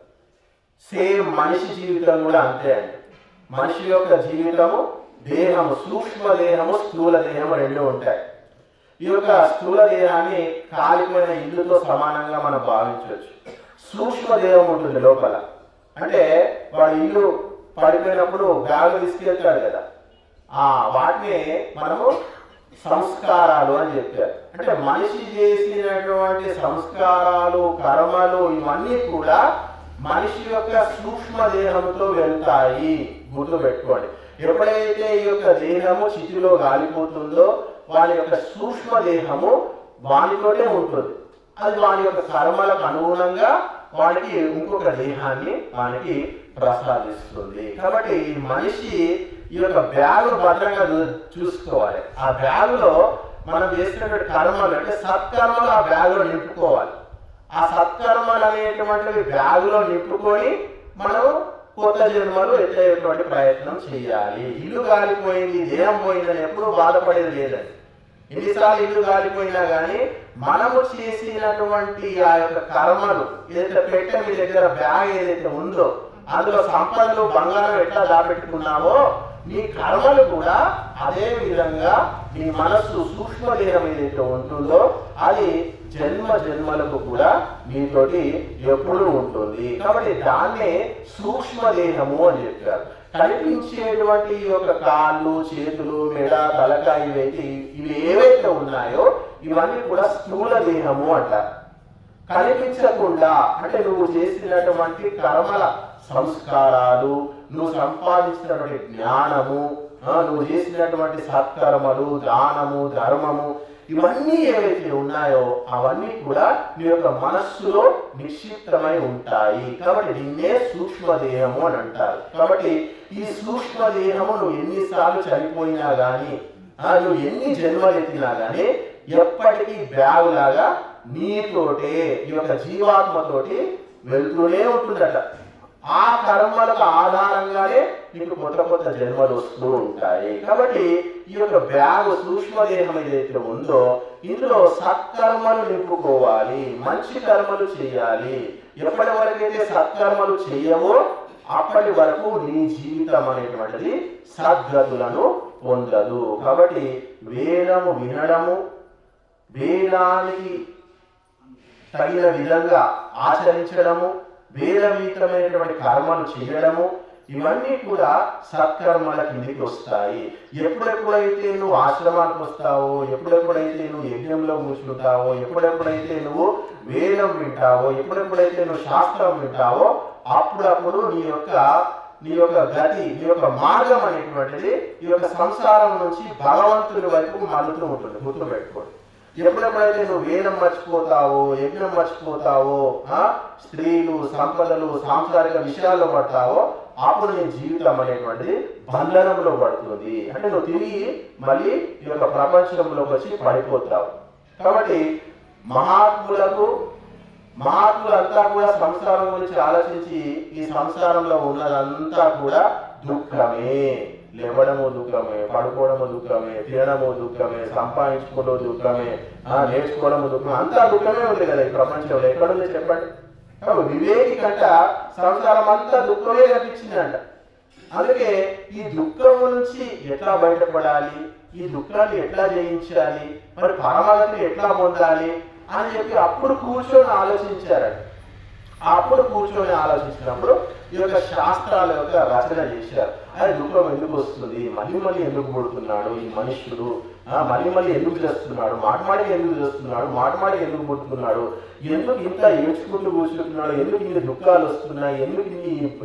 సేమ్ మనిషి జీవితం కూడా అంతే అండి. మనిషి యొక్క జీవితము, దేహము, సూక్ష్మ దేహము, స్థూల దేహము రెండు ఉంటాయి. ఈ యొక్క స్థూల దేహాన్ని కాలిపోయిన ఇల్లుతో సమానంగా మనం భావించవచ్చు. సూక్ష్మ దేహం ఉంటుంది లోపల. అంటే వాడి ఇల్లు పడిపోయినప్పుడు బ్యాగు తీసుకెళ్తాడు కదా, వాటిని మనము సంస్కారాలు అని చెప్పారు. అంటే మనిషి చేసినటువంటి సంస్కారాలు, కర్మలు ఇవన్నీ కూడా మనిషి యొక్క సూక్ష్మ దేహంతో వెళ్తాయి. గుర్తు పెట్టుకోండి. ఎప్పుడైతే ఈ యొక్క దేహము చితిలో గాలిపోతుందో వాని యొక్క సూక్ష్మ దేహము వానితోనే ఉంటుంది. అది వాని యొక్క కర్మలకు అనుగుణంగా వానికి ఇంకొక దేహాన్ని వానికి ప్రసాదిస్తుంది. కాబట్టి మనిషి ఈ యొక్క బ్యాగు భద్రంగా చూసుకోవాలి. ఆ బ్యాగులో మనం చేసినటువంటి కర్మలు అంటే సత్కర్మలు ఆ బ్యాగులో నింపుకోవాలి. ఆ సత్కర్మలు అనేటువంటివి బ్యాగులో నింపుకొని మనం కొత్త జన్మలు ఎత్తేటువంటి ప్రయత్నం చేయాలి. ఇల్లు గాలిపోయింది, దేహం పోయిందని ఎప్పుడూ బాధపడేది లేదండి. ఎన్నిసార్లు ఇల్లు గాలిపోయినా కానీ మనము చేసినటువంటి ఆ యొక్క కర్మలు ఏదైతే పెట్టే మీ దగ్గర బ్యాగ్ ఏదైతే ఉందో అందులో సంపదలు, బంగారం ఎట్లా దాపెట్టుకున్నావో నీ కర్మలు కూడా అదే విధంగా నీ మనస్సు సూక్ష్మదేహం ఏదైతే ఉంటుందో అది జన్మ జన్మలకు కూడా నీతోటి ఎప్పుడు ఉంటుంది. కాబట్టి దాన్నే సూక్ష్మదేహము అని చెప్పారు. కనిపించేటువంటి యొక్క కాళ్ళు, చేతులు, మెడ, తలకాయ ఇవి ఏవైతే ఉన్నాయో ఇవన్నీ కూడా స్థూల దేహము అంటారు. కనిపించకుండా అంటే నువ్వు చేసినటువంటి కర్మల సంస్కారాలు, నువ్వు సంపాదించినటువంటి జ్ఞానము, నువ్వు చేసినటువంటి సత్కర్మలు, దానము, ధర్మము ఇవన్నీ ఏవైతే ఉన్నాయో అవన్నీ కూడా నీ యొక్క మనస్సులో నిక్షిప్తమై ఉంటాయి. కాబట్టి దీన్నే సూక్ష్మదేహము అని అంటారు. కాబట్టి ఈ సూక్ష్మదేహము నువ్వు ఎన్నిసార్లు చనిపోయినా కానీ, నువ్వు ఎన్ని జన్మలు ఎత్తినా కానీ ఎప్పటికీ బ్యాగ్ లాగా నీతోటే ఈ యొక్క జీవాత్మతోటి వెళ్తూనే ఉంటుందట. ఆ కర్మలకు ఆధారంగానే నీకు కొత్త కొత్త జన్మలు వస్తూ ఉంటాయి. కాబట్టి ఈ యొక్క బ్యాగ్ సూక్ష్మదేహం ఏదైతే ఉందో ఇందులో సత్కర్మలు నింపుకోవాలి, మంచి కర్మలు చేయాలి. ఎప్పటి వరకైతే సత్కర్మలు చేయవో అప్పటి వరకు నీ జీవితం అనేటువంటిది సద్గతులను పొందదు. కాబట్టి వేదము వినడము, వేదానికి తగిన విధంగా ఆచరించడము, వేదవిహితమైనటువంటి కర్మలు చేయడము ఇవన్నీ కూడా సత్కర్మల కిందికి వస్తాయి. ఎప్పుడెప్పుడైతే నువ్వు ఆశ్రమానికి వస్తావో, ఎప్పుడెప్పుడైతే నువ్వు యజ్ఞంలో కూర్చుంటావో, ఎప్పుడెప్పుడైతే నువ్వు వేదం వింటావో, ఎప్పుడెప్పుడైతే నువ్వు శాస్త్రం వింటావో అప్పుడప్పుడు నీ యొక్క గతి, నీ యొక్క మార్గం అనేటువంటిది ఈ యొక్క సంసారం నుంచి భగవంతుడి వైపు మళ్ళుతూ ఉంటుంది. గుర్తుపెట్టుకోండి. ఎప్పుడెప్పుడైతే నువ్వు వేదం మర్చిపోతావో, యజ్ఞం మర్చిపోతావో, స్త్రీలు, సంపదలు, సాంసారిక విషయాల్లో పడతావో, అప్పుడు నీ జీవితం అనేటువంటిది బంధనంలో పడుతుంది. అంటే నువ్వు తిరిగి మళ్ళీ ఈ యొక్క ప్రపంచంలోకి వచ్చి పడిపోతావు. కాబట్టి మహాత్ములంతా కూడా సంసారం గురించి ఆలోచించి ఈ సంసారంలో ఉన్నదంతా కూడా దుఃఖమే. లేవడము దుఃఖమే, పడుకోవడము దుఃఖమే, తినడము దుఃఖమే, సంపాదించుకోవడం దుఃఖమే, నేర్చుకోవడము దుఃఖమే, అంతా దుఃఖమే ఉంది కదా ఈ ప్రపంచంలో. ఎక్కడుంది చెప్పండి? వివేకి కంట సంసారం అంతా దుఃఖమే కనిపించిందంట. అందుకే ఈ దుఃఖం నుంచి ఎట్లా బయటపడాలి, ఈ దుఃఖాన్ని ఎట్లా జయించాలి, మరి పరమాత్మని ఎట్లా పొందాలి అని చెప్పి అప్పుడు కూర్చొని ఆలోచించారంట. అప్పుడు కూర్చొని ఆలోచించినప్పుడు ఈ యొక్క శాస్త్రాల యొక్క రచన చేశారు. అది దుఃఖం ఎందుకు వస్తుంది, మళ్ళీ ఎందుకు పుడుతున్నాడు ఈ మనుష్యుడు, మళ్ళీ ఎందుకు చేస్తున్నాడు, మాటమాడికి ఎందుకు చేస్తున్నాడు, మాటమాడికి ఎందుకు పుడుతున్నాడు, ఎందుకు ఇంత ఏడ్చుకుంటూ కూర్చుంటున్నాడు, ఎందుకు ఇన్ని దుఃఖాలు వస్తున్నాయి, ఎందుకు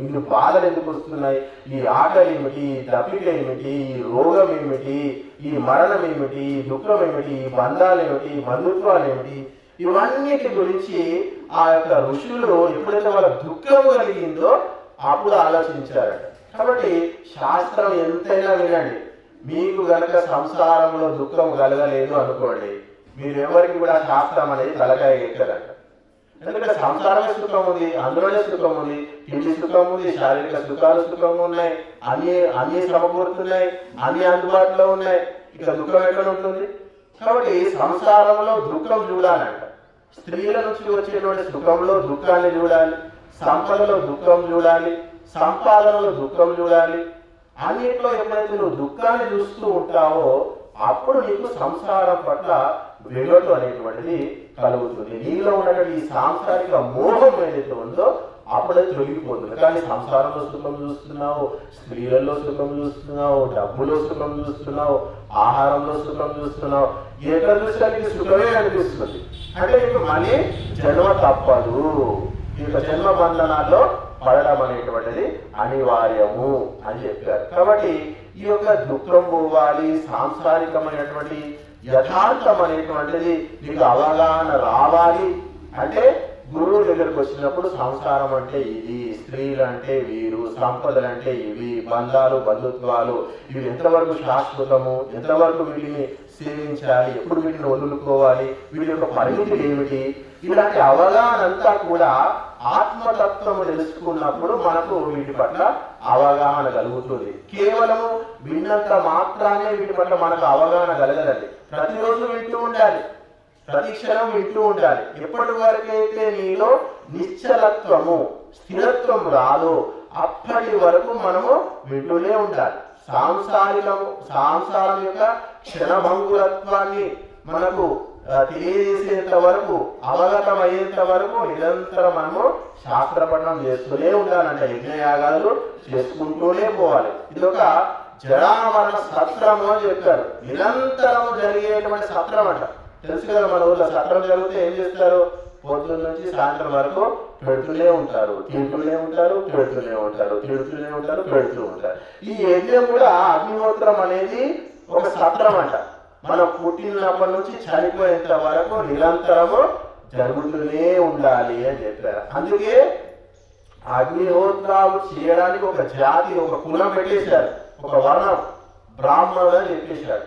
ఇన్ని బాధలు ఎందుకు వస్తున్నాయి, ఈ ఆకలి ఏమిటి, ఈ దప్పిక ఏమిటి, ఈ రోగం ఏమిటి, ఈ మరణం ఏమిటి, ఈ దుఃఖం ఏమిటి, ఈ బంధాలు ఏమిటి, ఈ బంధుత్వాలు ఏమిటి, ఇవన్నిటి గురించి ఆ యొక్క ఋషులు ఎప్పుడైతే వాళ్ళ దుఃఖం కలిగిందో అప్పుడు ఆలోచించారట. కాబట్టి శాస్త్రం ఎంతైనా వినండి. మీకు గనక సంసారంలో దుఃఖం కలగలేదు అనుకోండి, మీరు ఎవరికి కూడా శాస్త్రం అనేది తలకాయ ఎక్కదంట. ఎందుకంటే సంసారమే సుఖం ఉంది, అందులోనే సుఖం ఉంది, తిండి సుఖం ఉంది, శారీరక సుఖాలు సుఖం ఉన్నాయి, అన్ని సమకూరుతున్నాయి, అన్ని అందుబాటులో ఉన్నాయి. ఇక దుఃఖం ఎక్కడ ఉంటుంది? కాబట్టి సంసారంలో దుఃఖం చూడాలంట. స్త్రీల నుంచి వచ్చేటువంటి సుఖంలో దుఃఖాన్ని చూడాలి, సంపదలో దుఃఖం చూడాలి, సంపాదనలో దుఃఖం చూడాలి. అన్నిట్లో ఎప్పుడైతే నువ్వు దుఃఖాన్ని చూస్తూ ఉంటావో అప్పుడు నీకు సంసారం పట్ల వెగటు అనేటువంటిది కలుగుతుంది. నీలో ఉన్నటువంటి ఈ సాంసారిక మోహం ఏదైతే ఉందో అప్పుడే తొలగిపోతుంది. కానీ సంసారంలో సుఖం చూస్తున్నావు, స్త్రీలలో సుఖం చూస్తున్నావు, డబ్బులో సుఖం చూస్తున్నావు, ఆహారంలో సుఖం చూస్తున్నావు, ఎక్కడ చూసినా నీకు సుఖమే అనిపిస్తుంది. అంటే నీకు మళ్ళీ జన్మ తప్పదు, ఈ యొక్క జన్మ బంధనాల్లో పడడం అనేటువంటిది అనివార్యము అని చెప్పారు. కాబట్టి ఈ యొక్క దుఃఖం పోవాలి, సాంసారికమైనటువంటి యథార్థం అనేటువంటిది నీకు అవగాహన రావాలి అంటే గురువు దగ్గరకు వచ్చినప్పుడు సంసారం అంటే ఇది, స్త్రీలు అంటే వీరు, సంపదలు అంటే ఇవి, బంధాలు, బంధుత్వాలు ఇవి ఎంతవరకు శాశ్వతము, ఎంతవరకు వీటిని సేవించాలి, ఎప్పుడు వీటిని వదులుకోవాలి, వీటి యొక్క పరిమితులు ఏమిటి, ఇలాంటి అవగాహన అంతా కూడా ఆత్మతత్వము తెలుసుకున్నప్పుడు మనకు వీటి పట్ల అవగాహన కలుగుతుంది. కేవలము విన్నంత మాత్రానే వీటి పట్ల మనకు అవగాహన కలగదండి. ప్రతిరోజు వింటూ ఉండాలి, ప్రతి క్షణం వింటూ ఉండాలి. ఎప్పటి వరకైతే నీలో నిశ్చలత్వము, స్థిరత్వం రాదో అప్పటి వరకు మనము వింటూనే ఉండాలి. సంసారం యొక్క క్షణభంగురత్వాన్ని మనకు తెలియజేసేంత వరకు, అవగతమయ్యేంత వరకు నిరంతరం మనము శాస్త్ర పఠనం చేస్తూనే ఉండాలంట. యజ్ఞయాగాలు చేసుకుంటూనే పోవాలి. ఇది ఒక జరామరణ సత్రము అని చెప్పారు. నిరంతరం జరిగేటువంటి సత్రం అంట. తెలుసు కదా, మన ఊళ్ళో సత్రం జరిగితే ఏం చేస్తారు? పొద్దున్న నుంచి సాయంత్రం వరకు పెడుతూనే ఉంటారు, తింటూనే ఉంటారు, పెడుతూనే ఉంటారు, తిడుతూనే ఉంటారు, పెడుతూ ఉంటారు. ఈ యజ్ఞం కూడా అగ్నిహోత్రం అనేది ఒక సత్రం అంట. మనం పుట్టినప్పటి నుంచి చనిపోయేంత వరకు నిరంతరము జరుగుతూనే ఉండాలి అని చెప్పారు. అందుకే అగ్నిహోత్రాలు చేయడానికి ఒక జాతి, ఒక కులం పెట్టేశారు, ఒక వర్ణం బ్రాహ్మణుడు అని చెప్పేశారు.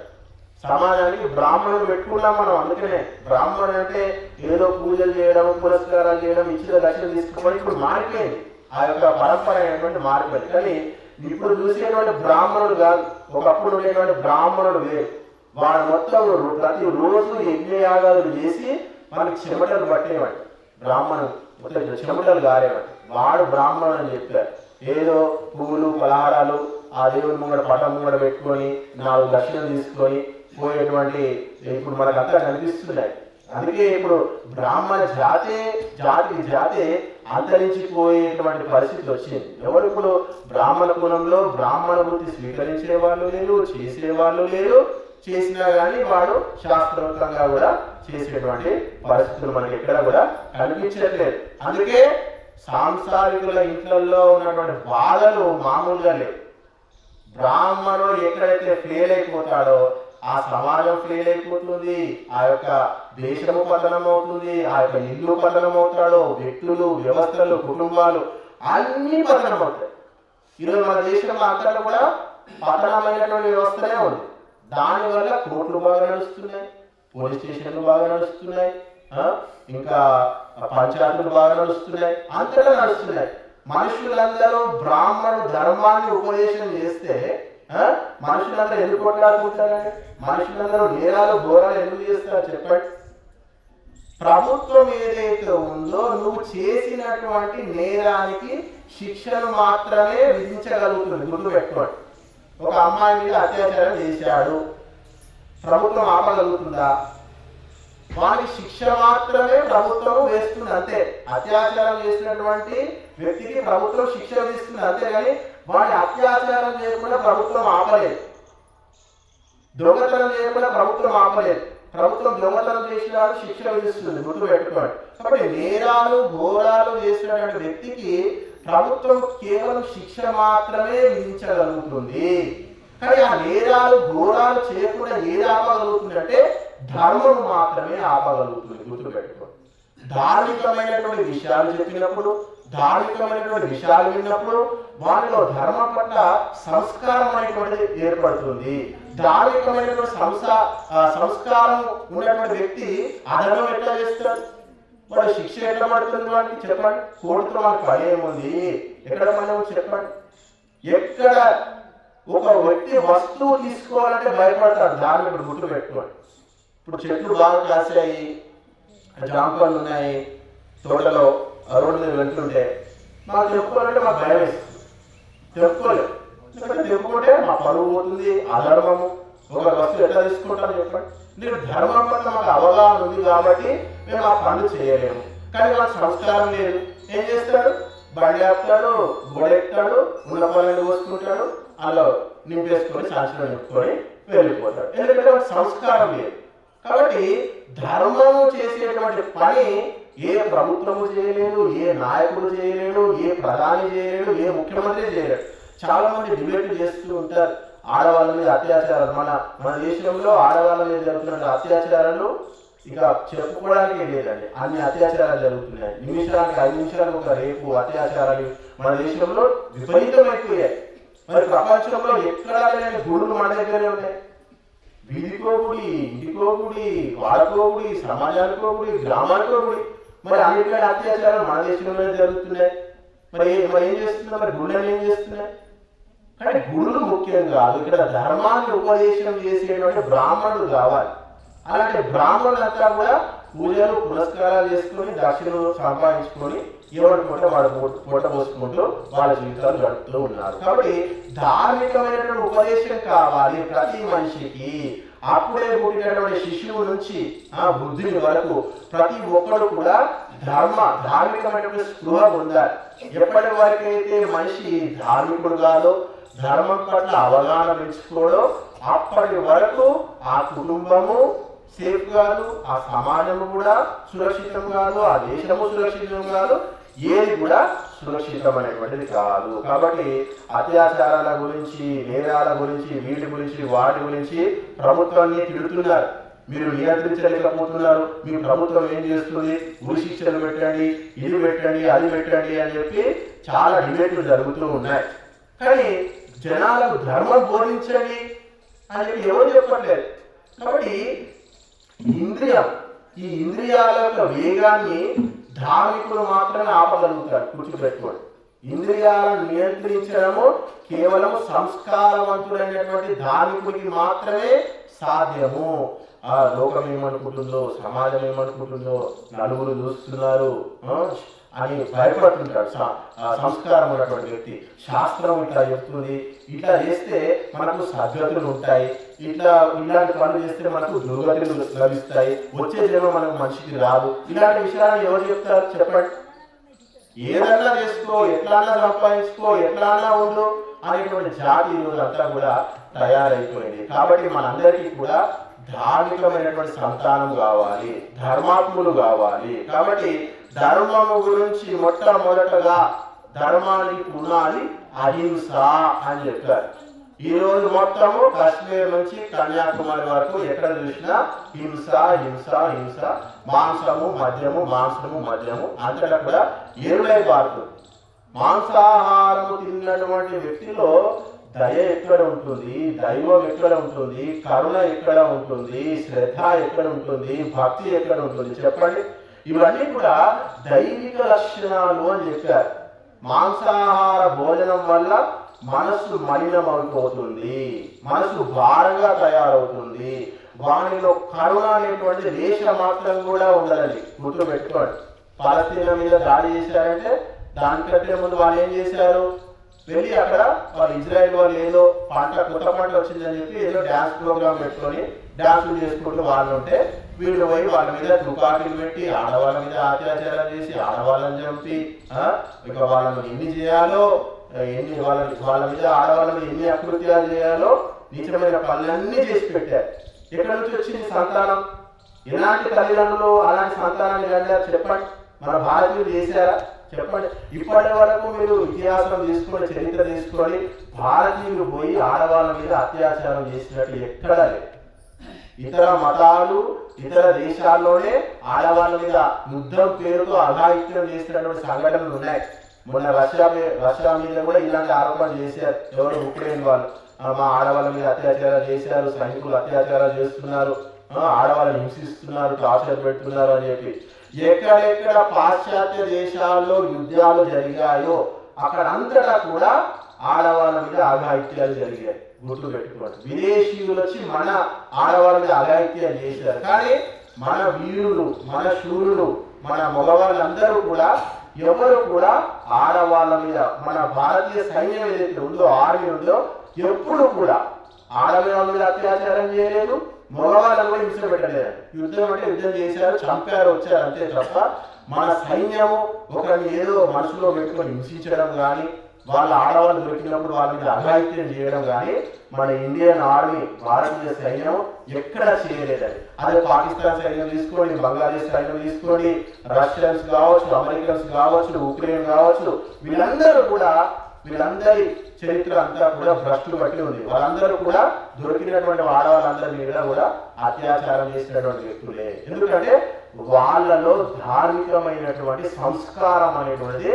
సమాజానికి బ్రాహ్మణుడు పెట్టుకున్నాం మనం. అందుకనే బ్రాహ్మణుడు అంటే ఏదో పూజలు చేయడం, పురస్కారాలు చేయడం, ఇచ్చిన దక్షిణ తీసుకోవడం ఇప్పుడు మారిపోయింది. ఆ యొక్క పరంపర అయినటువంటి మారిపోయింది. కానీ ఇప్పుడు చూసేటువంటి బ్రాహ్మణుడు కాదు, ఒకప్పుడు ఉండేటువంటి బ్రాహ్మణుడు వేరు. వాడు మొత్తం ప్రతి రోజు యజ్ఞయాగాలు చేసి మనకి చెమటలు పట్టేవాడు. బ్రాహ్మణుడు మొత్తం చెమటలు గారేవాడు. వాడు బ్రాహ్మణుడు అని చెప్పారు. ఏదో పువ్వులు, పలహారాలు ఆ దేవుని ముంగడ పటం ముంగడ పెట్టుకొని 4 దక్షిణలు తీసుకొని పోయేటువంటి ఇప్పుడు మనకంతా కనిపిస్తున్నాయి. అందుకే ఇప్పుడు బ్రాహ్మణ జాతికి జాతే అంతరించిపోయేటువంటి పరిస్థితి వచ్చింది. ఎవరు ఇప్పుడు బ్రాహ్మణ కులంలో బ్రాహ్మణ వృత్తి స్వీకరించే వాళ్ళు లేరు, చేసేవాళ్ళు లేరు. చేసినా కానీ వాడు శాస్త్రోక్తంగా కూడా చేసేటువంటి పరిస్థితులు మనకి ఎక్కడ కూడా కనిపించట్లేదు. అందుకే సాంసారికుల ఇంట్లలో ఉన్నటువంటి బాధలు మామూలుగా లేవు. బ్రాహ్మణుడు ఎక్కడైతే ఫెయిల్ అయిపోతాడో ఆ సమాజం ఫెయిల్ అయిపోతుంది, ఆ యొక్క దేశము పతనం అవుతుంది, ఆ యొక్క ఇల్లు పతనం అవుతాడు, వ్యక్తులు, వ్యవస్థలు, కుటుంబాలు అన్ని పతనం అవుతాయి. ఈరోజు మన దేశంలో అంతటా కూడా పతనమైనటువంటి వ్యవస్థనే ఉంది. దానివల్ల కోర్టులు బాగా నడుస్తున్నాయి, పోలీస్ స్టేషన్లు బాగా నడుస్తున్నాయి, ఇంకా పంచాయతీలు బాగా నడుస్తున్నాయి, అంతటా నడుస్తున్నాయి. మనుషులందరూ బ్రాహ్మణు ధర్మాన్ని ఉపదేశం చేస్తే మనుషులందరూ ఎందుకు కొట్లాడుకుంటారండి? మనుషులందరూ నేరాలు ఘోరాలు ఎందుకు చేస్తారు చెప్పండి? ప్రభుత్వం ఏదైతే ఉందో నువ్వు చేసినటువంటి నేరానికి శిక్షను మాత్రమే విధించగలుగుతుంది. గుర్తు పెట్టుకోండి. ఒక అమ్మాయి మీద అత్యాచారం చేశాడు, ప్రభుత్వం ఆపగలుగుతుందా? వారికి శిక్ష మాత్రమే ప్రభుత్వం వేస్తుంది అంతే. అత్యాచారం చేసినటువంటి వ్యక్తికి ప్రభుత్వం శిక్ష విధిస్తుంది అంతేగాని వాడి అత్యాచారం చేయకుండా ప్రభుత్వం ఆపలేదు, దొంగతనం చేయకుండా ప్రభుత్వం ఆపలేదు. ప్రభుత్వం దొంగతనం చేసినాడు శిక్ష విధిస్తుంది, గుర్తు పెట్టుకోండి. కాబట్టి నేరాలు ఘోరాలు చేసినటువంటి వ్యక్తికి ప్రభుత్వం కేవలం శిక్ష మాత్రమే విధించగలుగుతుంది. కానీ ఆ నేరాలు ఘోరాలు చేయకుండా ఏది ఆపగలుగుతుంది అంటే ధర్మం మాత్రమే ఆపగలుగుతుంది, గుర్తు పెట్టుకోండి. ధార్మికమైనటువంటి విషయాలు చెప్పినప్పుడు, ధార్మికమైనటువంటి విషయాలు విన్నప్పుడు వారిలో ధర్మం పట్ల సంస్కారం అనేటువంటిది ఏర్పడుతుంది. ధార్మికమైనటువంటి సంస్కారం ఉన్నటువంటి వ్యక్తి అధర్మం ఎట్లా చేస్తాడు? వాడు శిక్ష ఎట్లా పడుతుంది వాడికి చెప్పండి? కోర్టులో మనకు పని ఏముంది? ఎక్కడ మనం చెప్పండి? ఎక్కడ ఒక వ్యక్తి వస్తువు తీసుకోవాలంటే భయపడతాడు, ధార్మికుడు, గుర్తు పెట్టుకోండి. ఇప్పుడు చెట్లు బాగా కాసాయి, జాంపళ్ళు ఉన్నాయి, తోటలో రోడ్డు మీద వెళ్తుంటే మాకు చెప్పుకోవాలంటే మాకు భయం వేస్తుంది, చెప్పుకోలేదు. ఎందుకంటే చెప్పుకుంటే మా పరువు పోతుంది, అధర్మము. ఒక వస్తువు ఎట్లా తీసుకుంటారో చెప్పండి? మీరు ధర్మం పట్ల మాకు అవగాహన ఉంది కాబట్టి మేము ఆ పనులు చేయలేము. కానీ మాకు సంస్కారం లేదు. ఏం చేస్తాడు? బండి ఆపుతాడు, గోడెక్తాడు, ఉన్న పనులను పోసుకుంటాడు, అలా నింపేసుకొని సంచులో నింపుకొని వెళ్ళిపోతాడు. ఎందుకంటే మాకు సంస్కారం లేదు. కాబట్టి ధర్మము చేసేటువంటి పని ఏ ప్రభుత్వము చేయలేదు, ఏ నాయకుడు చేయలేడు, ఏ ప్రధాని చేయలేడు, ఏ ముఖ్యమంత్రి చేయలేడు. చాలా మంది డిబేట్ చేస్తూ ఉంటారు ఆడవాళ్ళ మీద అత్యాచారాలు. మన దేశంలో ఆడవాళ్ళ మీద జరుగుతున్న అత్యాచారాలు ఇక చెప్పుకోవడానికి లేదండి, అన్ని అత్యాచారాలు జరుగుతున్నాయి. నిమిషానికి 5 నిమిషాలకు ఒక రేపు అత్యాచారాలు మన దేశంలో విపరీతమైపోయాయి. మరి ప్రపంచంలో ఎక్కడా లేని గుడులు మన దగ్గరే ఉన్నాయి. వీధికో గుడి, ఇంటికో గుడి, వాడకో గుడి, సమాజానికో గుడి, గ్రామానికో గుడి. మరి అన్నిటికీ అత్యాచారాలు మన దేశంలోనే జరుగుతున్నాయి. మరి ఏం చేస్తున్నాయి? మరి గుళ్ళని ఏం చేస్తున్నాయి? కానీ గుడులు ముఖ్యం కాదు, ఇక్కడ ధర్మాన్ని ఉపదేశం చేసేటువంటి బ్రాహ్మణుడు కావాలి. అలాంటి బ్రాహ్మణులంతా కూడా పూజలు పురస్కారాలు చేసుకొని దక్షిణలు సంపాదించుకొని ఎవరి పూట వాడు పూట పోసుకుంటూ వాళ్ళ జీవితాలు గడుపుతూ ఉన్నారు. కాబట్టి ధార్మికమైనటువంటి ఉపదేశం కావాలి ప్రతి మనిషికి. అప్పుడే పుట్టినటువంటి శిశువు నుంచి బుద్ధుని వరకు ప్రతి ఒక్కరు కూడా ధార్మికమైనటువంటి స్పృహ ఉండాలి. ఎప్పటి వరకైతే మనిషి ధార్మికుడు కాదో, ధర్మం పట్ల అవగాహన పెంచుకోవడం, అప్పటి వరకు ఆ కుటుంబము సేఫ్ కాదు, ఆ సమాజము కూడా సురక్షితం కాదు, ఆ దేశము సురక్షితం కాదు, ఏది కూడా సురక్షితమైనటువంటిది కాదు. కాబట్టి అత్యాచారాల గురించి, నేరాల గురించి, వీటి గురించి, వాటి గురించి ప్రభుత్వాన్ని తిడుతున్నారు. మీరు నియంత్రించలేకపోతున్నారు, మీ ప్రభుత్వం ఏం చేస్తుంది, ఉరి శిక్షలు పెట్టండి, ఇది పెట్టండి, అది పెట్టండి అని చెప్పి చాలా డిబేట్లు జరుగుతూ ఉన్నాయి. కానీ జనాలకు ధర్మం బోధించండి అని చెప్పి ఎవరు చెప్పట్లేదు. కాబట్టి ఈ ఇంద్రియాల యొక్క వేగాన్ని ధార్మికులు మాత్రమే ఆపగలుగుతారు, గుర్తుపెట్టుకోండి. ఇంద్రియాలను నియంత్రించడము కేవలం సంస్కారవంతుడైనటువంటి ధార్మికుడికి మాత్రమే సాధ్యము. ఆ లోకం ఏమనుకుంటుందో, సమాజం ఏమనుకుంటుందో, నలుగురు చూస్తున్నారు అని భయపడుతుంటాడు సంస్కారం ఉన్నటువంటి వ్యక్తి. శాస్త్రం ఇట్లా చెప్తుంది, ఇట్లా చేస్తే మనకు సద్గతులు ఉంటాయి, ఇలాంటి పనులు చేస్తే మనకు దుర్గతులు లభిస్తాయి, వచ్చే జన్మ మనకు మనిషికి రాదు. ఇలాంటి విషయాలు ఎవరు చెప్తారు చెప్పండి? ఏదన్నా చేసుకో, ఎట్లన్నా సంపాదించుకో, ఎట్లన్నా ఉండు అనేటువంటి జాతి ఈరోజంతా కూడా తయారైపోయింది. కాబట్టి మనందరికీ కూడా ధార్మికమైనటువంటి సంతానం కావాలి, ధర్మాత్ములు కావాలి. కాబట్టి ధర్మము గురించి మొట్టమొదటగా ధర్మానికి పునాది అహింస అని చెప్పారు. ఈ రోజు మొత్తము కాశ్మీర్ నుంచి కన్యాకుమారి వరకు ఎక్కడ చూసినా హింస హింస హింస, మాంసము మద్యము అంతటా కూడా ఎరులై పారుతుంది. మాంసాహారము తిన్నటువంటి వ్యక్తిలో దయ ఎక్కడ ఉంటుంది, దైవం ఎక్కడ ఉంటుంది, కరుణ ఎక్కడ ఉంటుంది, శ్రద్ధ ఎక్కడ ఉంటుంది, భక్తి ఎక్కడ ఉంటుంది చెప్పండి. ఇవన్నీ కూడా దైవిక లక్షణాలు అని చెప్పారు. మాంసాహార భోజనం వల్ల మనసు మలినమైపోతుంది, మనసు భారంగా తయారవుతుంది, వానిలో కరుణ అనేటువంటి దేశ మాత్రం కూడా ఉండదండి. గుర్తుపెట్టుకోండి. పాలస్తీనా మీద దాడి చేశారంటే దానికంటే ముందు వాళ్ళు ఏం చేశారు, వెళ్ళి అక్కడ వాళ్ళు ఇజ్రాయెల్ వాళ్ళు ఏదో కొత్త పంట వచ్చిందని చెప్పి ఏదో డ్యాన్స్ ప్రోగ్రామ్ పెట్టుకొని డ్యాన్సులు చేసుకుంటూ వాళ్ళు ఉంటే వీళ్ళు పోయి వాళ్ళ మీద తుపాకీలు పెట్టి ఆడవాళ్ళ మీద అత్యాచారాలు చేసి ఆడవాళ్ళని చంపి ఇక వాళ్ళని ఎన్ని చేయాలో, వాళ్ళ మీద ఆడవాళ్ళ మీద ఎన్ని అకృత్యాలు చేయాలో నీచమైన పనులన్నీ చేసి పెట్టారు. ఎక్కడి నుంచి వచ్చింది సంతానం? ఎలాంటి తల్లిదండ్రులు అలాంటి సంతానాన్ని కంటారు చెప్పండి? మన భారతీయులు చేశారా చెప్పండి? ఇప్పటి వరకు మీరు ఇతిహాసం తీసుకొని చరిత్ర తీసుకొని భారతీయులు పోయి ఆడవాళ్ళ మీద అత్యాచారం చేసినట్టు ఎక్కడా లేదు. ఇతర మతాలు ఇతర దేశాల్లోనే ఆడవాళ్ళ మీద యుద్ధం పేరుతో అఘాయిత్యం చేసినటువంటి సంఘటనలు ఉన్నాయి. మొన్న రష్యా మీద కూడా ఇలాంటి ఆరోపణలు చేశారు. ఎవరు? ఉక్రెయిన్ వాళ్ళు. మా ఆడవాళ్ళ మీద అత్యాచారాలు చేశారు, సైనికులు అత్యాచారాలు చేస్తున్నారు, ఆడవాళ్ళని హింసిస్తున్నారు, టార్చర్ పెడుతున్నారు అని చెప్పి. ఎక్కడెక్కడ పాశ్చాత్య దేశాల్లో యుద్ధాలు జరిగాయో అక్కడంతటా కూడా ఆడవాళ్ళ మీద అఘాయిత్యాలు జరిగాయి. గుర్తు పెట్టుకోండి. విదేశీయులు వచ్చి మన ఆడవాళ్ళ మీద అఘాయిత్యాలు చేశారు. కానీ మన వీరులు, మన శూరులు, మన మగవాళ్ళందరూ కూడా ఎవరు కూడా ఆడవాళ్ళ మీద, మన భారతీయ సైన్యం ఏదైతే ఉందో, ఆర్మీ ఉందో, ఎప్పుడు కూడా ఆడవాళ్ళ మీద అత్యాచారం చేయలేదు, మగవాళ్ళని కూడా హింస పెట్టలేదు. యుద్ధం అంటే యుద్ధం చేశారు, చంపారు, వచ్చారు అంతే తప్ప మన సైన్యము ఒకరిని ఏదో మనసులో పెట్టుకొని హింసించడం కానీ, వాళ్ళ ఆడవాళ్ళు దొరికినప్పుడు వాళ్ళ మీద అఘాయిత్యం చేయడం కానీ మన ఇండియన్ ఆర్మీ, భారతీయ సైన్యం ఎక్కడ చేయలేదండి. అదే పాకిస్తాన్ సైన్యం తీసుకోండి, బంగ్లాదేశ్ సైన్యం తీసుకోండి, రష్యన్స్ కావచ్చు, అమెరికన్స్ కావచ్చు, ఉక్రెయిన్ కావచ్చు, వీళ్ళందరి చరిత్ర అంతా కూడా భ్రష్టు బట్టి ఉంది. వాళ్ళందరూ కూడా దొరికినటువంటి ఆడవాళ్ళందరి మీద కూడా అత్యాచారం చేసినటువంటి వ్యక్తులే. ఎందుకంటే వాళ్ళలో ధార్మికమైనటువంటి సంస్కారం అనేటువంటిది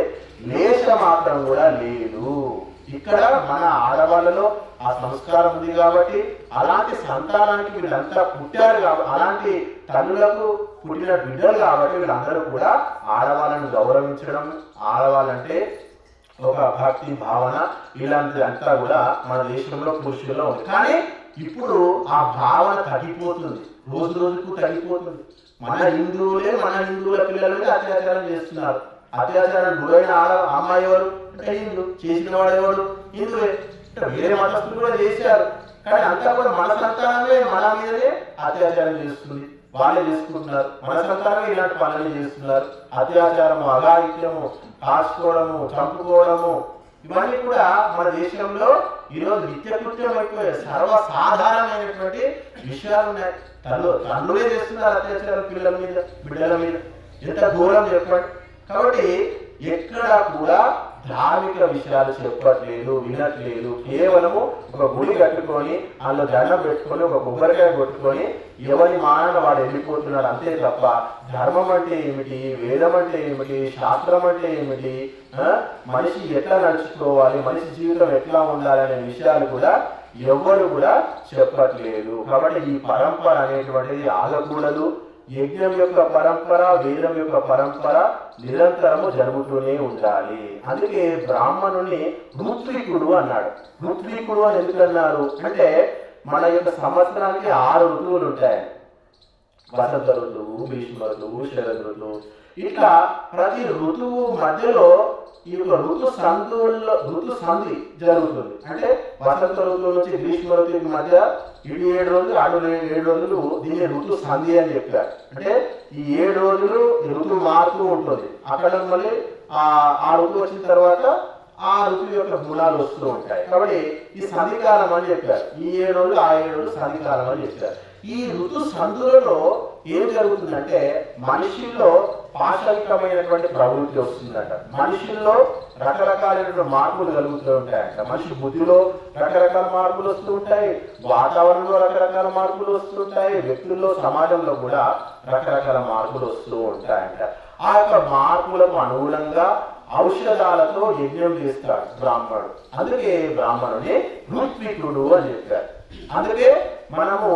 లేశ మాత్రం కూడా లేదు. ఇక్కడ మన ఆడవాళ్ళలో ఆ సంస్కారం ఉంది కాబట్టి అలాంటి సంతానానికి వీళ్ళంతా పుట్టారు కాబట్టి, అలాంటి తల్లులకు పుట్టిన బిడ్డలు కాబట్టి వీళ్ళందరూ కూడా ఆడవాళ్ళని గౌరవించడం, ఆడవాళ్ళంటే ఒక భక్తి భావన ఇలాంటిది అంతా కూడా మన దేశంలో పురుషుల్లో ఉంది. కానీ ఇప్పుడు ఆ భావన తగ్గిపోతుంది, రోజు రోజుకు తగ్గిపోతుంది. మన హిందువుల పిల్లల మీద అత్యాచారం చేస్తున్నారు. అత్యాచారం గురైన అమ్మాయి ఎవరు అంటే హిందూ, చేసిన వాడు ఎవరు? హిందువే. వేరే మతస్థులు కూడా చేశారు, కానీ అంతా కూడా మన సంతానమే మన మీదనే అత్యాచారం చేస్తుంది, వాళ్ళే చేసుకుంటున్నారు. మన సంతానమే ఇలాంటి పనులు చేస్తున్నారు. అత్యాచారము, అఘాయిత్యము, కాసుకోవడము, చంపుకోవడము, ఇవన్నీ కూడా మన దేశంలో ఈరోజు నిత్యకృత్యం అయిపోయాయి. సర్వసాధారణమైనటువంటి విషయాలు ఉన్నాయి. తల్లులే చేస్తున్నారు అత్యాచారం పిల్లల మీద, బిడ్డల మీద. ఎంత ఘోరం చెప్పండి. కాబట్టి ఎక్కడా కూడా ధార్మిక విషయాలు చెప్పట్లేదు, వినట్లేదు. కేవలము ఒక గుడి కట్టుకొని అందులో దండం పెట్టుకొని ఒక కొబ్బరికాయ కొట్టుకొని ఎవరి మానవ వాడు వెళ్ళిపోతున్నాడు అంతే తప్ప ధర్మం అంటే ఏమిటి, వేదం అంటే ఏమిటి, శాస్త్రం అంటే ఏమిటి, మనిషి ఎట్లా నడుచుకోవాలి, మనిషి జీవితం ఎట్లా ఉండాలి అనే విషయాలు కూడా ఎవరు కూడా చెప్పట్లేదు. కాబట్టి ఈ పరంపర అనేటువంటిది ఆగకూడదు. యజ్ఞం యొక్క పరంపర, వేదం యొక్క పరంపర నిరంతరము జరుగుతూనే ఉండాలి. అందుకే బ్రాహ్మణుని ఋత్వికుడు అన్నాడు. ఋత్వికుడు అని ఎందుకన్నారు అంటే మన యొక్క సంవత్సరానికి 6 ఋతువులు ఉంటాయి. వసంత ఋతువు, గ్రీష్మ ఋతువు, శరద్ ఋతువు. ఇట్లా ప్రతి ఋతువు మధ్యలో ఈ యొక్క ఋతు సంధి జరుగుతుంది. అంటే వసంత ఋతువు నుంచి గ్రీష్మ ఋతువుకి మధ్య 7 రోజులు, 7 రోజులు దీన్ని ఋతు సంధి అని చెప్పారు. అంటే ఈ 7 రోజులు ఋతువు మారుతూ ఉంటుంది. అక్కడ మళ్ళీ ఆ ఋతువు వచ్చిన తర్వాత ఆ ఋతువు యొక్క గుణాలు వస్తూ ఉంటాయి. కాబట్టి ఈ సంధికాలం అని చెప్పారు. ఈ 7 రోజులు ఆ 7 రోజులు సంధికాలం అని చెప్పారు. ఈ ఋతు సందులలో ఏం జరుగుతుందంటే మనిషిలో పాశవికమైనటువంటి ప్రవృత్తి వస్తుందంట. మనుషుల్లో రకరకాలైనటువంటి మార్పులు కలుగుతూ ఉంటాయంట. మనిషి బుద్ధిలో రకరకాల మార్పులు వస్తూ ఉంటాయి, వాతావరణంలో రకరకాల మార్పులు వస్తుంటాయి, వ్యక్తుల్లో సమాజంలో కూడా రకరకాల మార్పులు వస్తూ ఉంటాయంట. ఆ యొక్క మార్పులకు అనుగుణంగా ఔషధాలతో యజ్ఞం చేస్తాడు బ్రాహ్మణుడు. అందుకే బ్రాహ్మణుని ఋత్వికుడు అని చెప్పారు. అందుకే మనము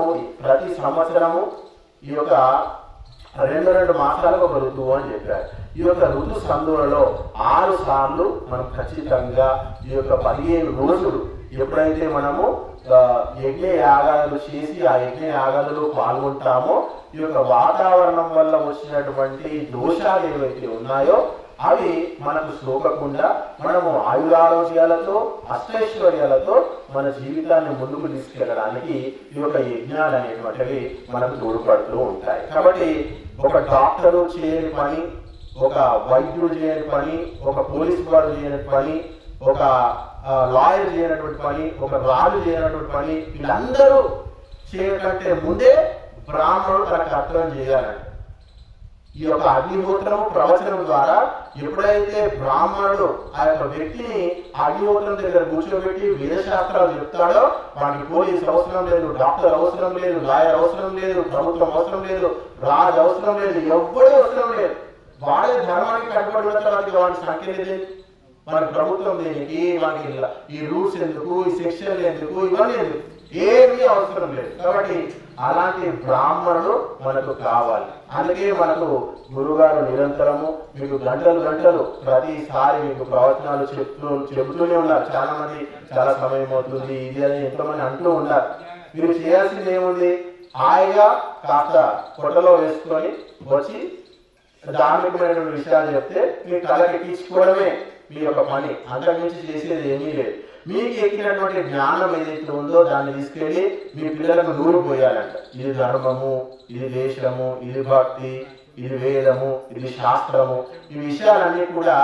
ప్రతి సంవత్సరము ఈ యొక్క 2 మాసాలకు ఒక ఋతువు అని చెప్పారు. ఈ యొక్క ఋతు సందులలో 6 సార్లు మనం ఖచ్చితంగా ఈ యొక్క 15 రోజులు ఎప్పుడైతే మనము యజ్ఞ యాగాలు చేసి ఆ యజ్ఞ యాగాలలో పాల్గొంటామో ఈ యొక్క వాతావరణం వల్ల వచ్చినటువంటి దోషాలు ఏవైతే ఉన్నాయో అవి మనకు సోకకుండా మనము ఆయురారోగ్యాలతో అష్టైశ్వర్యాలతో మన జీవితాన్ని ముందుకు తీసుకెళ్ళడానికి ఈ యొక్క యజ్ఞాలు అనేటువంటివి మనకు తోడ్పడుతూ ఉంటాయి. కాబట్టి ఒక డాక్టరు చేయని పని, ఒక వైద్యుడు చేయని పని, ఒక పోలీసు వాడు చేయని పని, ఒక లాయర్ చేయనటువంటి పని, ఒక రాజు చేయనటువంటి పని, వీళ్ళందరూ చేయకంటే ముందే బ్రాహ్మణుడు తన కర్తవ్యం చేయాలండి. ఈ యొక్క అగ్నిహోత్రము ప్రవచనం ద్వారా ఎప్పుడైతే బ్రాహ్మణుడు ఆ యొక్క వ్యక్తిని అగ్నిహోత్రం దగ్గర కూర్చోబెట్టి వేదశాస్త్రాలు చెప్తాడో వాడికి పోలీసు అవసరం లేదు, డాక్టర్ అవసరం లేదు, లాయర్ అవసరం లేదు, ప్రభుత్వం అవసరం లేదు, రాజు అవసరం లేదు, ఎవ్వడూ అవసరం లేదు. వాడే ధర్మానికి కట్టుబడి ఉన్న తర్వాత వాడి సంఖ్య లేదు. మన ప్రభుత్వం దేనికి, మనకి ఈ రూల్స్ ఎందుకు, ఈ సెక్షన్లు ఎందుకు, ఇవన్నీ ఎందుకు, ఏమీ అవసరం లేదు. కాబట్టి అలాంటి బ్రాహ్మణుడు మనకు కావాలి. అందుకే మనకు గురుగారు నిరంతరము మీకు గంటలు ప్రతిసారి మీకు ప్రవచనాలు చెబుతూనే ఉన్నారు. చాలా మంది చాలా సమయం అవుతుంది ఇది అని ఎంతోమంది అంటూ ఉన్నారు. మీరు చేయాల్సింది ఏముంది, హాయిగా కాస్త పొట్టలో వేసుకొని వచ్చి ధార్మికమైనటువంటి విషయాలు చెప్తే మీ తలకెక్కించుకోవడమే మీ యొక్క పని. అంతకుమించి చేసేది ఏమీ లేదు. మీకు ఎక్కినటువంటి జ్ఞానం ఏదైతే ఉందో దాన్ని తీసుకెళ్ళి మీ పిల్లలకు నూరు పోయాలంట. ఇది ధర్మము, ఇది దేశము, ఇది భక్తి, ఇది వేదము, ఇది శాస్త్రము. ఈ విషయాలన్నీ కూడా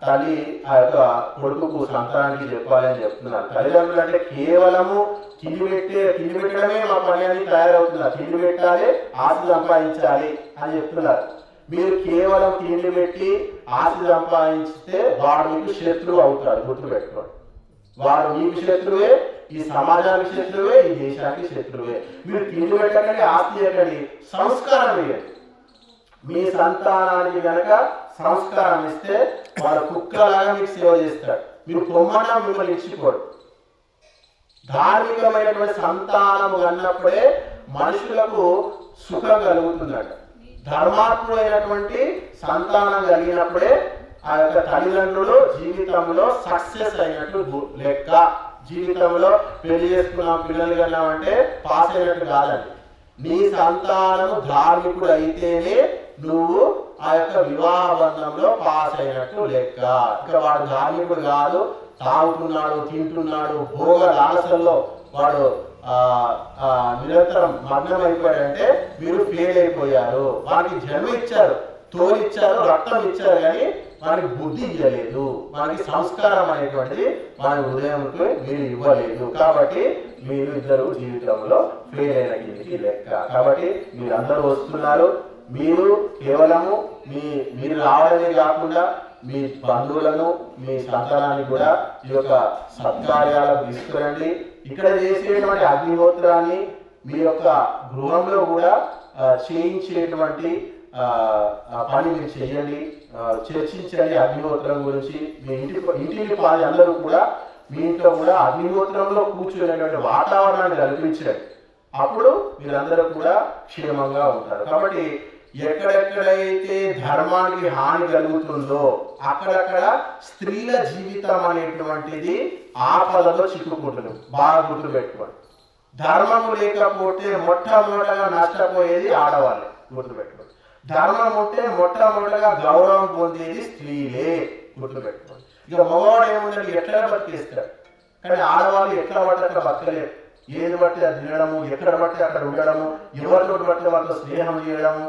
తల్లి ఆ యొక్క కొడుకుకు సంతానానికి చెప్పాలని చెప్తున్నారు. తల్లిదండ్రులు అంటే కేవలము తిండి పెట్టడమే మా పని అని తయారవుతున్నారు. తిండి పెట్టాలి, ఆస్తి సంపాదించాలి అని చెప్తున్నారు. మీరు కేవలం తిండి పెట్టి ఆస్తి సంపాదించితే వాడు మీకు శత్రువు అవుతాడు. గుర్తుపెట్టుకోండి, వాడు మీకు శత్రువే, ఈ సమాజానికి శత్రువే, ఈ దేశానికి శత్రువే. మీరు తిండి పెట్టకండి, ఆస్తి ఎక్కడి, సంస్కారం వేయండి. మీ సంతానానికి కనుక సంస్కారం ఇస్తే వాడు కుక్కలాగా మీకు సేవ చేస్తాడు. మీరు పొమ్మన్నా మిమ్మల్ని ఇచ్చిపోడు. ధార్మికమైనటువంటి సంతానము అన్నప్పుడే మనుషులకు సుఖం కలుగుతుందట. ధర్మాత్ముడైనటువంటి సంతానం కలిగినప్పుడే ఆ యొక్క తల్లిదండ్రులు జీవితంలో సక్సెస్ అయినట్టు లెక్క. జీవితంలో పెళ్లి చేసుకున్నాం, పిల్లలు కన్నామంటే పాస్ అయినట్టు కాదండి. నీ సంతానము ధార్మికుడు అయితేనే నువ్వు ఆ యొక్క వివాహ బంధంలో పాస్ అయినట్టు లెక్క. ఇక వాడు ధార్మికుడు కాదు, తాగుతున్నాడు, తింటున్నాడు, భోగ లాలసల్లో వాడు నిరంతరం మగ్నం అయిపోయాడంటే మీరు ఫెయిల్ అయిపోయారు. వానికి జన్మ ఇచ్చారు, తోలిచ్చారు, రక్తం ఇచ్చారు, కానీ మనకి బుద్ధి ఇవ్వలేదు, మనకి సంస్కారం అనేటువంటిది మన హృదయంకి మీరు ఇవ్వలేదు. కాబట్టి మీరు ఇద్దరు జీవితంలో ఫెయిల్ అయిన కిందికి లెక్క. కాబట్టి మీరందరూ వస్తున్నారు. మీరు కేవలము మీరు రావడమే కాకుండా మీ బంధువులను, మీ సంతానాన్ని కూడా ఈ యొక్క సత్కార్యాలకు తీసుకురండి. ఇక్కడ చేసేటువంటి అగ్నిహోత్రాన్ని మీ యొక్క గృహంలో కూడా చేయించేటువంటి పని మీరు చేయండి, చర్చించండి. అగ్నిహోత్రం గురించి మీ ఇంటిని పాది అందరూ కూడా మీ ఇంట్లో కూడా అగ్నిహోత్రంలో కూర్చునేటువంటి వాతావరణాన్ని కల్పించండి. అప్పుడు మీరందరూ కూడా క్షేమంగా ఉంటారు. కాబట్టి ఎక్కడెక్కడైతే ధర్మానికి హాని కలుగుతుందో అక్కడక్కడ స్త్రీల జీవితం అనేటువంటిది ఆపదలో చిక్కుకుంటుంది. బాగా గుర్తుపెట్టుకోండి. ధర్మము లేకపోతే మొట్టమొదటగా నష్టపోయేది ఆడవాళ్ళే. గుర్తుపెట్టుకోండి. ధర్మం ఉంటే మొట్టమొదటగా గౌరవం పొందేది స్త్రీలే. గుర్తుపెట్టుకోండి. ఇక మగవాడు ఏముందని ఎట్లా బతికేస్తాడు, కానీ ఆడవాళ్ళు ఎట్లా పడితే అట్లా బతకలేరు. ఏది బట్టి అది తినడము, ఎక్కడ బట్టి అక్కడ ఉండడము, ఎవరితో బట్టి వాళ్ళతో స్నేహం చేయడము,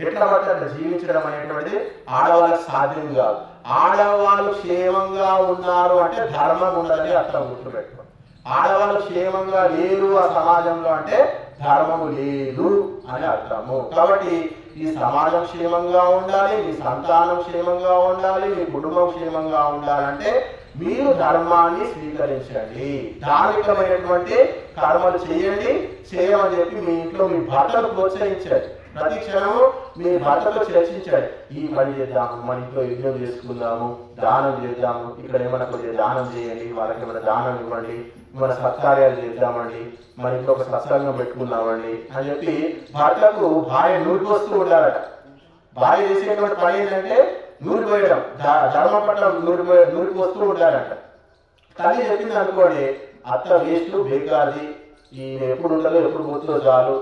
ఎట్లా బట్టి అట్లా జీవించడం అనేటువంటిది ఆడవాళ్ళకి సాధ్యం కాదు. ఆడవాళ్ళు క్షేమంగా ఉన్నారు అంటే ధర్మం ఉన్నదని అర్థం. గుర్తుపెట్టుకోండి. ఆడవాళ్ళు క్షేమంగా లేరు ఆ సమాజంలో అంటే ధర్మము లేదు అని అర్థము. కాబట్టి ఈ సమాజం క్షేమంగా ఉండాలి, మీ సంతానం క్షేమంగా ఉండాలి, మీ కుటుంబం క్షేమంగా ఉండాలంటే మీరు ధర్మాన్ని స్వీకరించండి, ధార్మికమైనటువంటి కర్మలు చేయండి, చేయమని చెప్పి మీ ఇంట్లో మీ భర్తను ప్రోత్సహించండి. ప్రతి క్షణము మీ భర్తతో చర్చించండి, ఈ పని చేద్దాము, మన ఇంట్లో యజ్ఞం చేసుకుందాము, దానం చేద్దాము, ఇక్కడ ఏమైనా కొద్దిగా దానం చేయండి, వాళ్ళకి ఏమైనా దానం ఇవ్వండి, మన సత్కార్యాలు చేద్దామండి, మన ఇంట్లో ఒక సత్సంగం పెట్టుకుందామండి అని చెప్పి భర్తకు భార్య నూరికి వస్తూ ఉండాలట. భార్య చేసేటువంటి పని ఏంటంటే నూరి పోయడం, ధర్మం పట్ల నూరికి వస్తూ ఉంటారట. తల్లి చెప్పింది అనుకోండి, అత్త వేస్ట్ బేకాది, ఈ ఎప్పుడు ఉంటుందో ఎప్పుడు పోతుందో చాలు,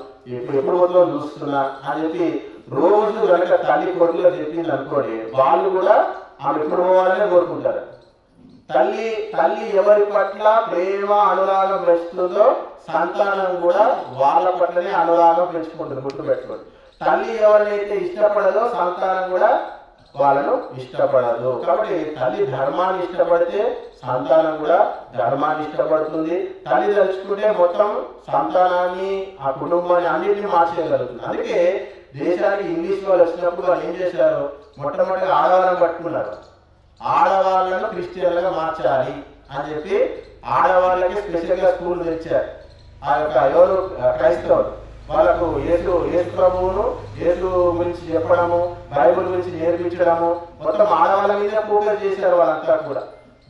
ఎప్పుడు పోతుందో చూస్తున్నా అని చెప్పి రోజు కనుక తల్లి కొడుకులో చెప్పింది అనుకోండి, వాళ్ళు కూడా ఆమె ఎప్పుడు పోవాలనే కోరుకుంటారు. తల్లి ఎవరి పట్ల ప్రేమ అనురాగం పెంచుతుందో సంతానం కూడా వాళ్ళ పట్లనే అనురాగం పెంచుకుంటుంది. గుర్తుపెట్టుకోండి, తల్లి ఎవరినైతే ఇష్టపడదో సంతానం కూడా వాళ్ళను ఇష్టపడదు. కాబట్టి తల్లి ధర్మాన్ని ఇష్టపడితే సంతానం కూడా ధర్మాన్ని ఇష్టపడుతుంది. తల్లి తలుచుకుంటే మొత్తం సంతానాన్ని, ఆ కుటుంబాన్ని అన్నింటినీ మార్చేయగలుగుతుంది. అందుకే దేశానికి ఇంగ్లీష్ వాళ్ళు వచ్చినప్పుడు వాళ్ళు ఏం చేశారు, మొట్టమొదటిగా ఆడవాళ్ళని పట్టుకున్నారు. ఆడవాళ్ళను క్రిస్టియన్లుగా మార్చాలి అని చెప్పి ఆడవాళ్ళకి స్పెషల్గా స్కూల్ తెచ్చారు. ఆ యొక్క ఎవరు క్రైస్తవులు వాళ్ళకు యేసు ప్రభువును, యేసు గురించి చెప్పడము, బైబిల్ గురించి నేర్పించడము, మొత్తం ఆడవాళ్ళ మీద ఫోకస్ చేశారు వాళ్ళంతా కూడా.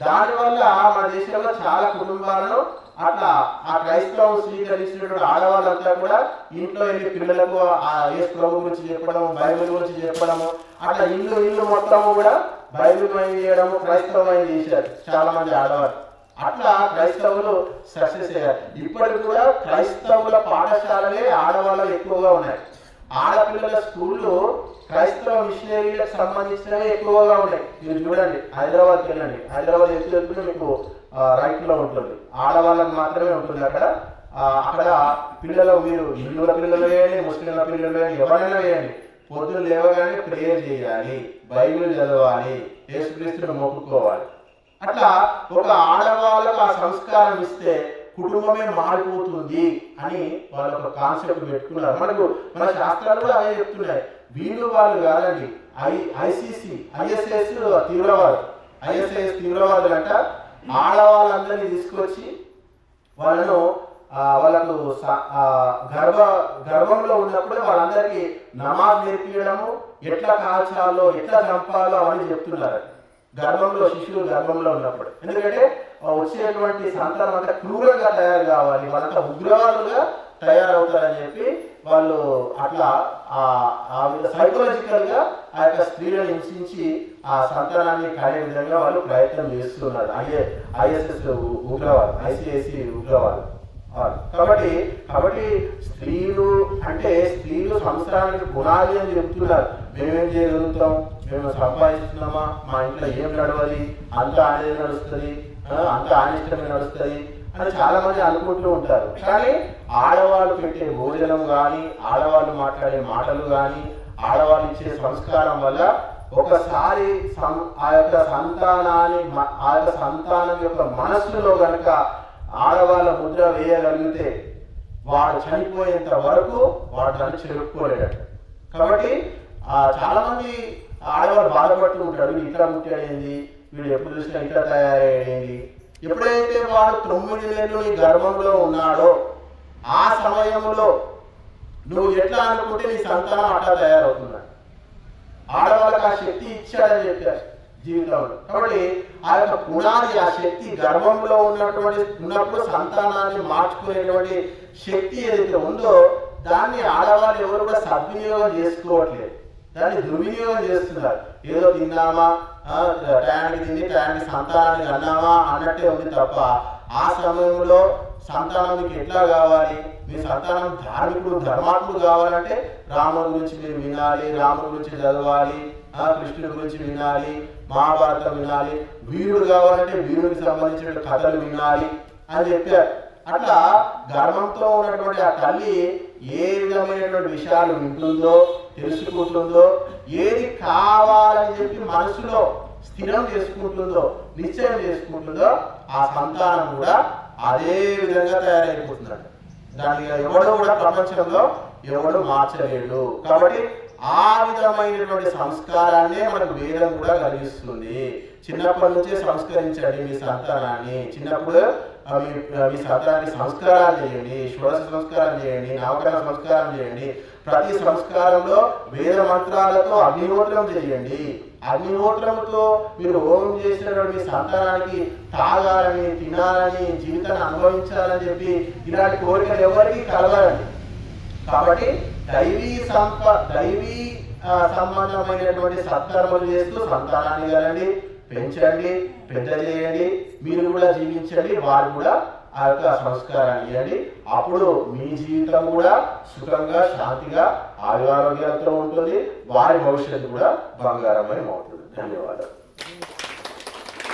దానివల్ల మన దేశంలో చాలా కుటుంబాలను అట్లా ఆ క్రైస్తవం స్వీకరించినటువంటి ఆడవాళ్ళంతా కూడా ఇంట్లో వెళ్ళి పిల్లలకు ఆ యేసు ప్రభు గురించి చెప్పడము, బైబిల్ గురించి చెప్పడము, అట్లా ఇల్లు మొత్తము కూడా బైబిల్మయం చేయడము, క్రైస్తవమయం చేశారు చాలా మంది ఆడవాళ్ళు. అట్లా క్రైస్తవులు సక్సెస్ అయ్యారు. ఇప్పటికి కూడా క్రైస్తవుల పాఠశాలలే ఆడవాళ్ళు ఎక్కువగా ఉన్నాయి. ఆడపిల్లల స్కూళ్ళు క్రైస్తవ మిషనరీలకు సంబంధించినవి ఎక్కువగా ఉన్నాయి. మీరు చూడండి, హైదరాబాద్కి వెళ్ళండి, హైదరాబాద్ ఎత్తున మీకు రైట్ లో ఉంటుంది, ఆడవాళ్ళకి మాత్రమే ఉంటుంది. అక్కడ పిల్లలు మీరు హిందువుల పిల్లలు వేయండి, ముస్లింల పిల్లలు వేయండి, ఎవరైనా వేయండి, పొద్దున లేవగానే ప్రేయర్ చేయాలి, బైబిల్ చదవాలి, యేసుక్రీస్తుని మొక్కుకోవాలి. అట్లా ఒక ఆడవాళ్ళకు ఆ సంస్కారం ఇస్తే కుటుంబమే మారిపోతుంది అని వాళ్ళు ఒక కాన్సెప్ట్ పెట్టుకున్నారు. మన శాస్త్రాలు కూడా అవే చెప్తున్నాయి. వీళ్ళు వాళ్ళు కాదండి, ఐఎస్ఐఎస్ తీవ్రవాదులు అంట ఆడవాళ్ళందరినీ తీసుకొచ్చి వాళ్ళకు గర్భంలో ఉన్నప్పుడు వాళ్ళందరికీ నమాజ్ నేర్పించడము, ఎట్లా కాల్చాలో, ఎట్లా చంపాలో అవన్నీ చెప్తున్నారు శిశువులు గర్భంలో ఉన్నప్పుడు. ఎందుకంటే వచ్చేటువంటి సంతానం అంతా క్రూరంగా తయారు కావాలి, వాళ్ళంతా ఉగ్రవాదులుగా తయారవుతారని చెప్పి వాళ్ళు అట్లా సైకలాజికల్ గా ఆ యొక్క స్త్రీలను హింసించి ఆ సంతానాన్ని కాడే విధంగా వాళ్ళు ప్రయత్నం చేస్తున్నారు. ఐఎస్ఎస్ ఉగ్రవాదు, ఐసిఐసి ఉగ్రవాదు. కాబట్టి స్త్రీలు సంసారానికి పునాది అని చెప్తున్నారు. మేమేం చేయగలుగుతాం, మేము సంపాదిస్తున్నామా, మా ఇంట్లో ఏం నడవాలి, అంత ఆనేది నడుస్తుంది, అంత ఆనిష్టమే నడుస్తుంది అని చాలా మంది అనుకుంటూ ఉంటారు. కానీ ఆడవాళ్ళు పెట్టే భోజనం కానీ, ఆడవాళ్ళు మాట్లాడే మాటలు కానీ, ఆడవాళ్ళు ఇచ్చే సంస్కారం వల్ల ఒకసారి ఆ యొక్క సంతానం యొక్క మనస్సులో కనుక ఆడవాళ్ళ ముద్ర వేయగలిగితే వాడు చనిపోయేంత వరకు వాడు దాన్ని చెరుపుకోలేడు. కాబట్టి చాలా మంది ఆడవాళ్ళు బాధపడుతూ ఉంటాడు, ఇట్లా ముట్టాడేంది, వీడు ఎప్పుడు చూసినా ఇట్లా తయారయ్యేది. ఎప్పుడైతే వాడు 9 నెలలు నీ గర్భంలో ఉన్నాడో ఆ సమయంలో నువ్వు ఎట్లా అనుకుంటే నీ సంతానం అట్లా తయారవుతున్నాడు. ఆడవాళ్ళకి ఆ శక్తి ఇచ్చాడని చెప్పారు జీవితంలో. కాబట్టి ఆ యొక్క పునాది, ఆ శక్తి గర్భంలో ఉన్నప్పుడు సంతానాన్ని మార్చుకునేటువంటి శక్తి ఏదైతే ఉందో దాన్ని ఆడవాళ్ళు ఎవరు కూడా సద్వినియోగం చేసుకోవట్లేదు, దాన్ని దుర్వినియోగం చేస్తున్నారు. ఏదో తిన్నామా, టయానికి తిని టయానికి సంతానాన్ని అన్నామా అన్నట్టే ఉంది తప్ప ఆ సమయంలో సంతానం మీకు ఎట్లా కావాలి, మీ సంతానం ధర్మాత్ముడు కావాలంటే రాముడి గురించి మీరు వినాలి, రాముడి గురించి చదవాలి, కృష్ణుడి గురించి వినాలి, మహాభారతం వినాలి, వీరుడు కావాలంటే వీరుడికి సంబంధించిన కథలు వినాలి అని చెప్పారు. అట్లా గర్భంతో ఉన్నటువంటి ఆ తల్లి ఏ విధమైనటువంటి విషయాలు వింటుందో, తెలుసుకుంటుందో, ఏది కావాలని చెప్పి మనసులో స్థిరం చేసుకుంటుందో, నిశ్చయం చేసుకుంటుందో ఆ సంతానం కూడా అదే విధంగా తయారైపోతున్నాడు. దాన్ని ఎవడు కూడా ప్రపంచంలో ఎవడు మార్చలేడు. కాబట్టి ఆ విధమైనటువంటి సంస్కారాన్నే మనకు వేదం కూడా కలిగిస్తుంది. చిన్నప్పటి నుంచే సంస్కరించండి మీ సంతానాన్ని. చిన్నప్పుడు మీ సంతానానికి సంస్కారాలు చేయండి, షోడశ సంస్కారం చేయండి, నవకరణ సంస్కారం చేయండి. ప్రతి సంస్కారంలో వేద మంత్రాలతో అగ్నిహోత్రం చేయండి. అగ్నిహోత్రంతో మీరు హోమం చేసినటువంటి మీ సంతానానికి తాగాలని, తినాలని, జీవితాన్ని అనుభవించాలని చెప్పి ఇలాంటి కోరికలు ఎవరికి కలగాలండి. కాబట్టి దైవీ సంబంధమైనటువంటి సత్కర్మలు చేస్తూ సంతానాన్ని కలండి, పెంచండి, పెద్ద చేయండి, మీరు కూడా జీవించండి, వారు కూడా ఆ యొక్క సంస్కారాన్ని ఇవ్వండి. అప్పుడు మీ జీవితం కూడా సుఖంగా, శాంతిగా, ఆయురారోగ్యాలతో ఉంటుంది. వారి భవిష్యత్తు కూడా బంగారమయం అవుతుంది. ధన్యవాదాలు.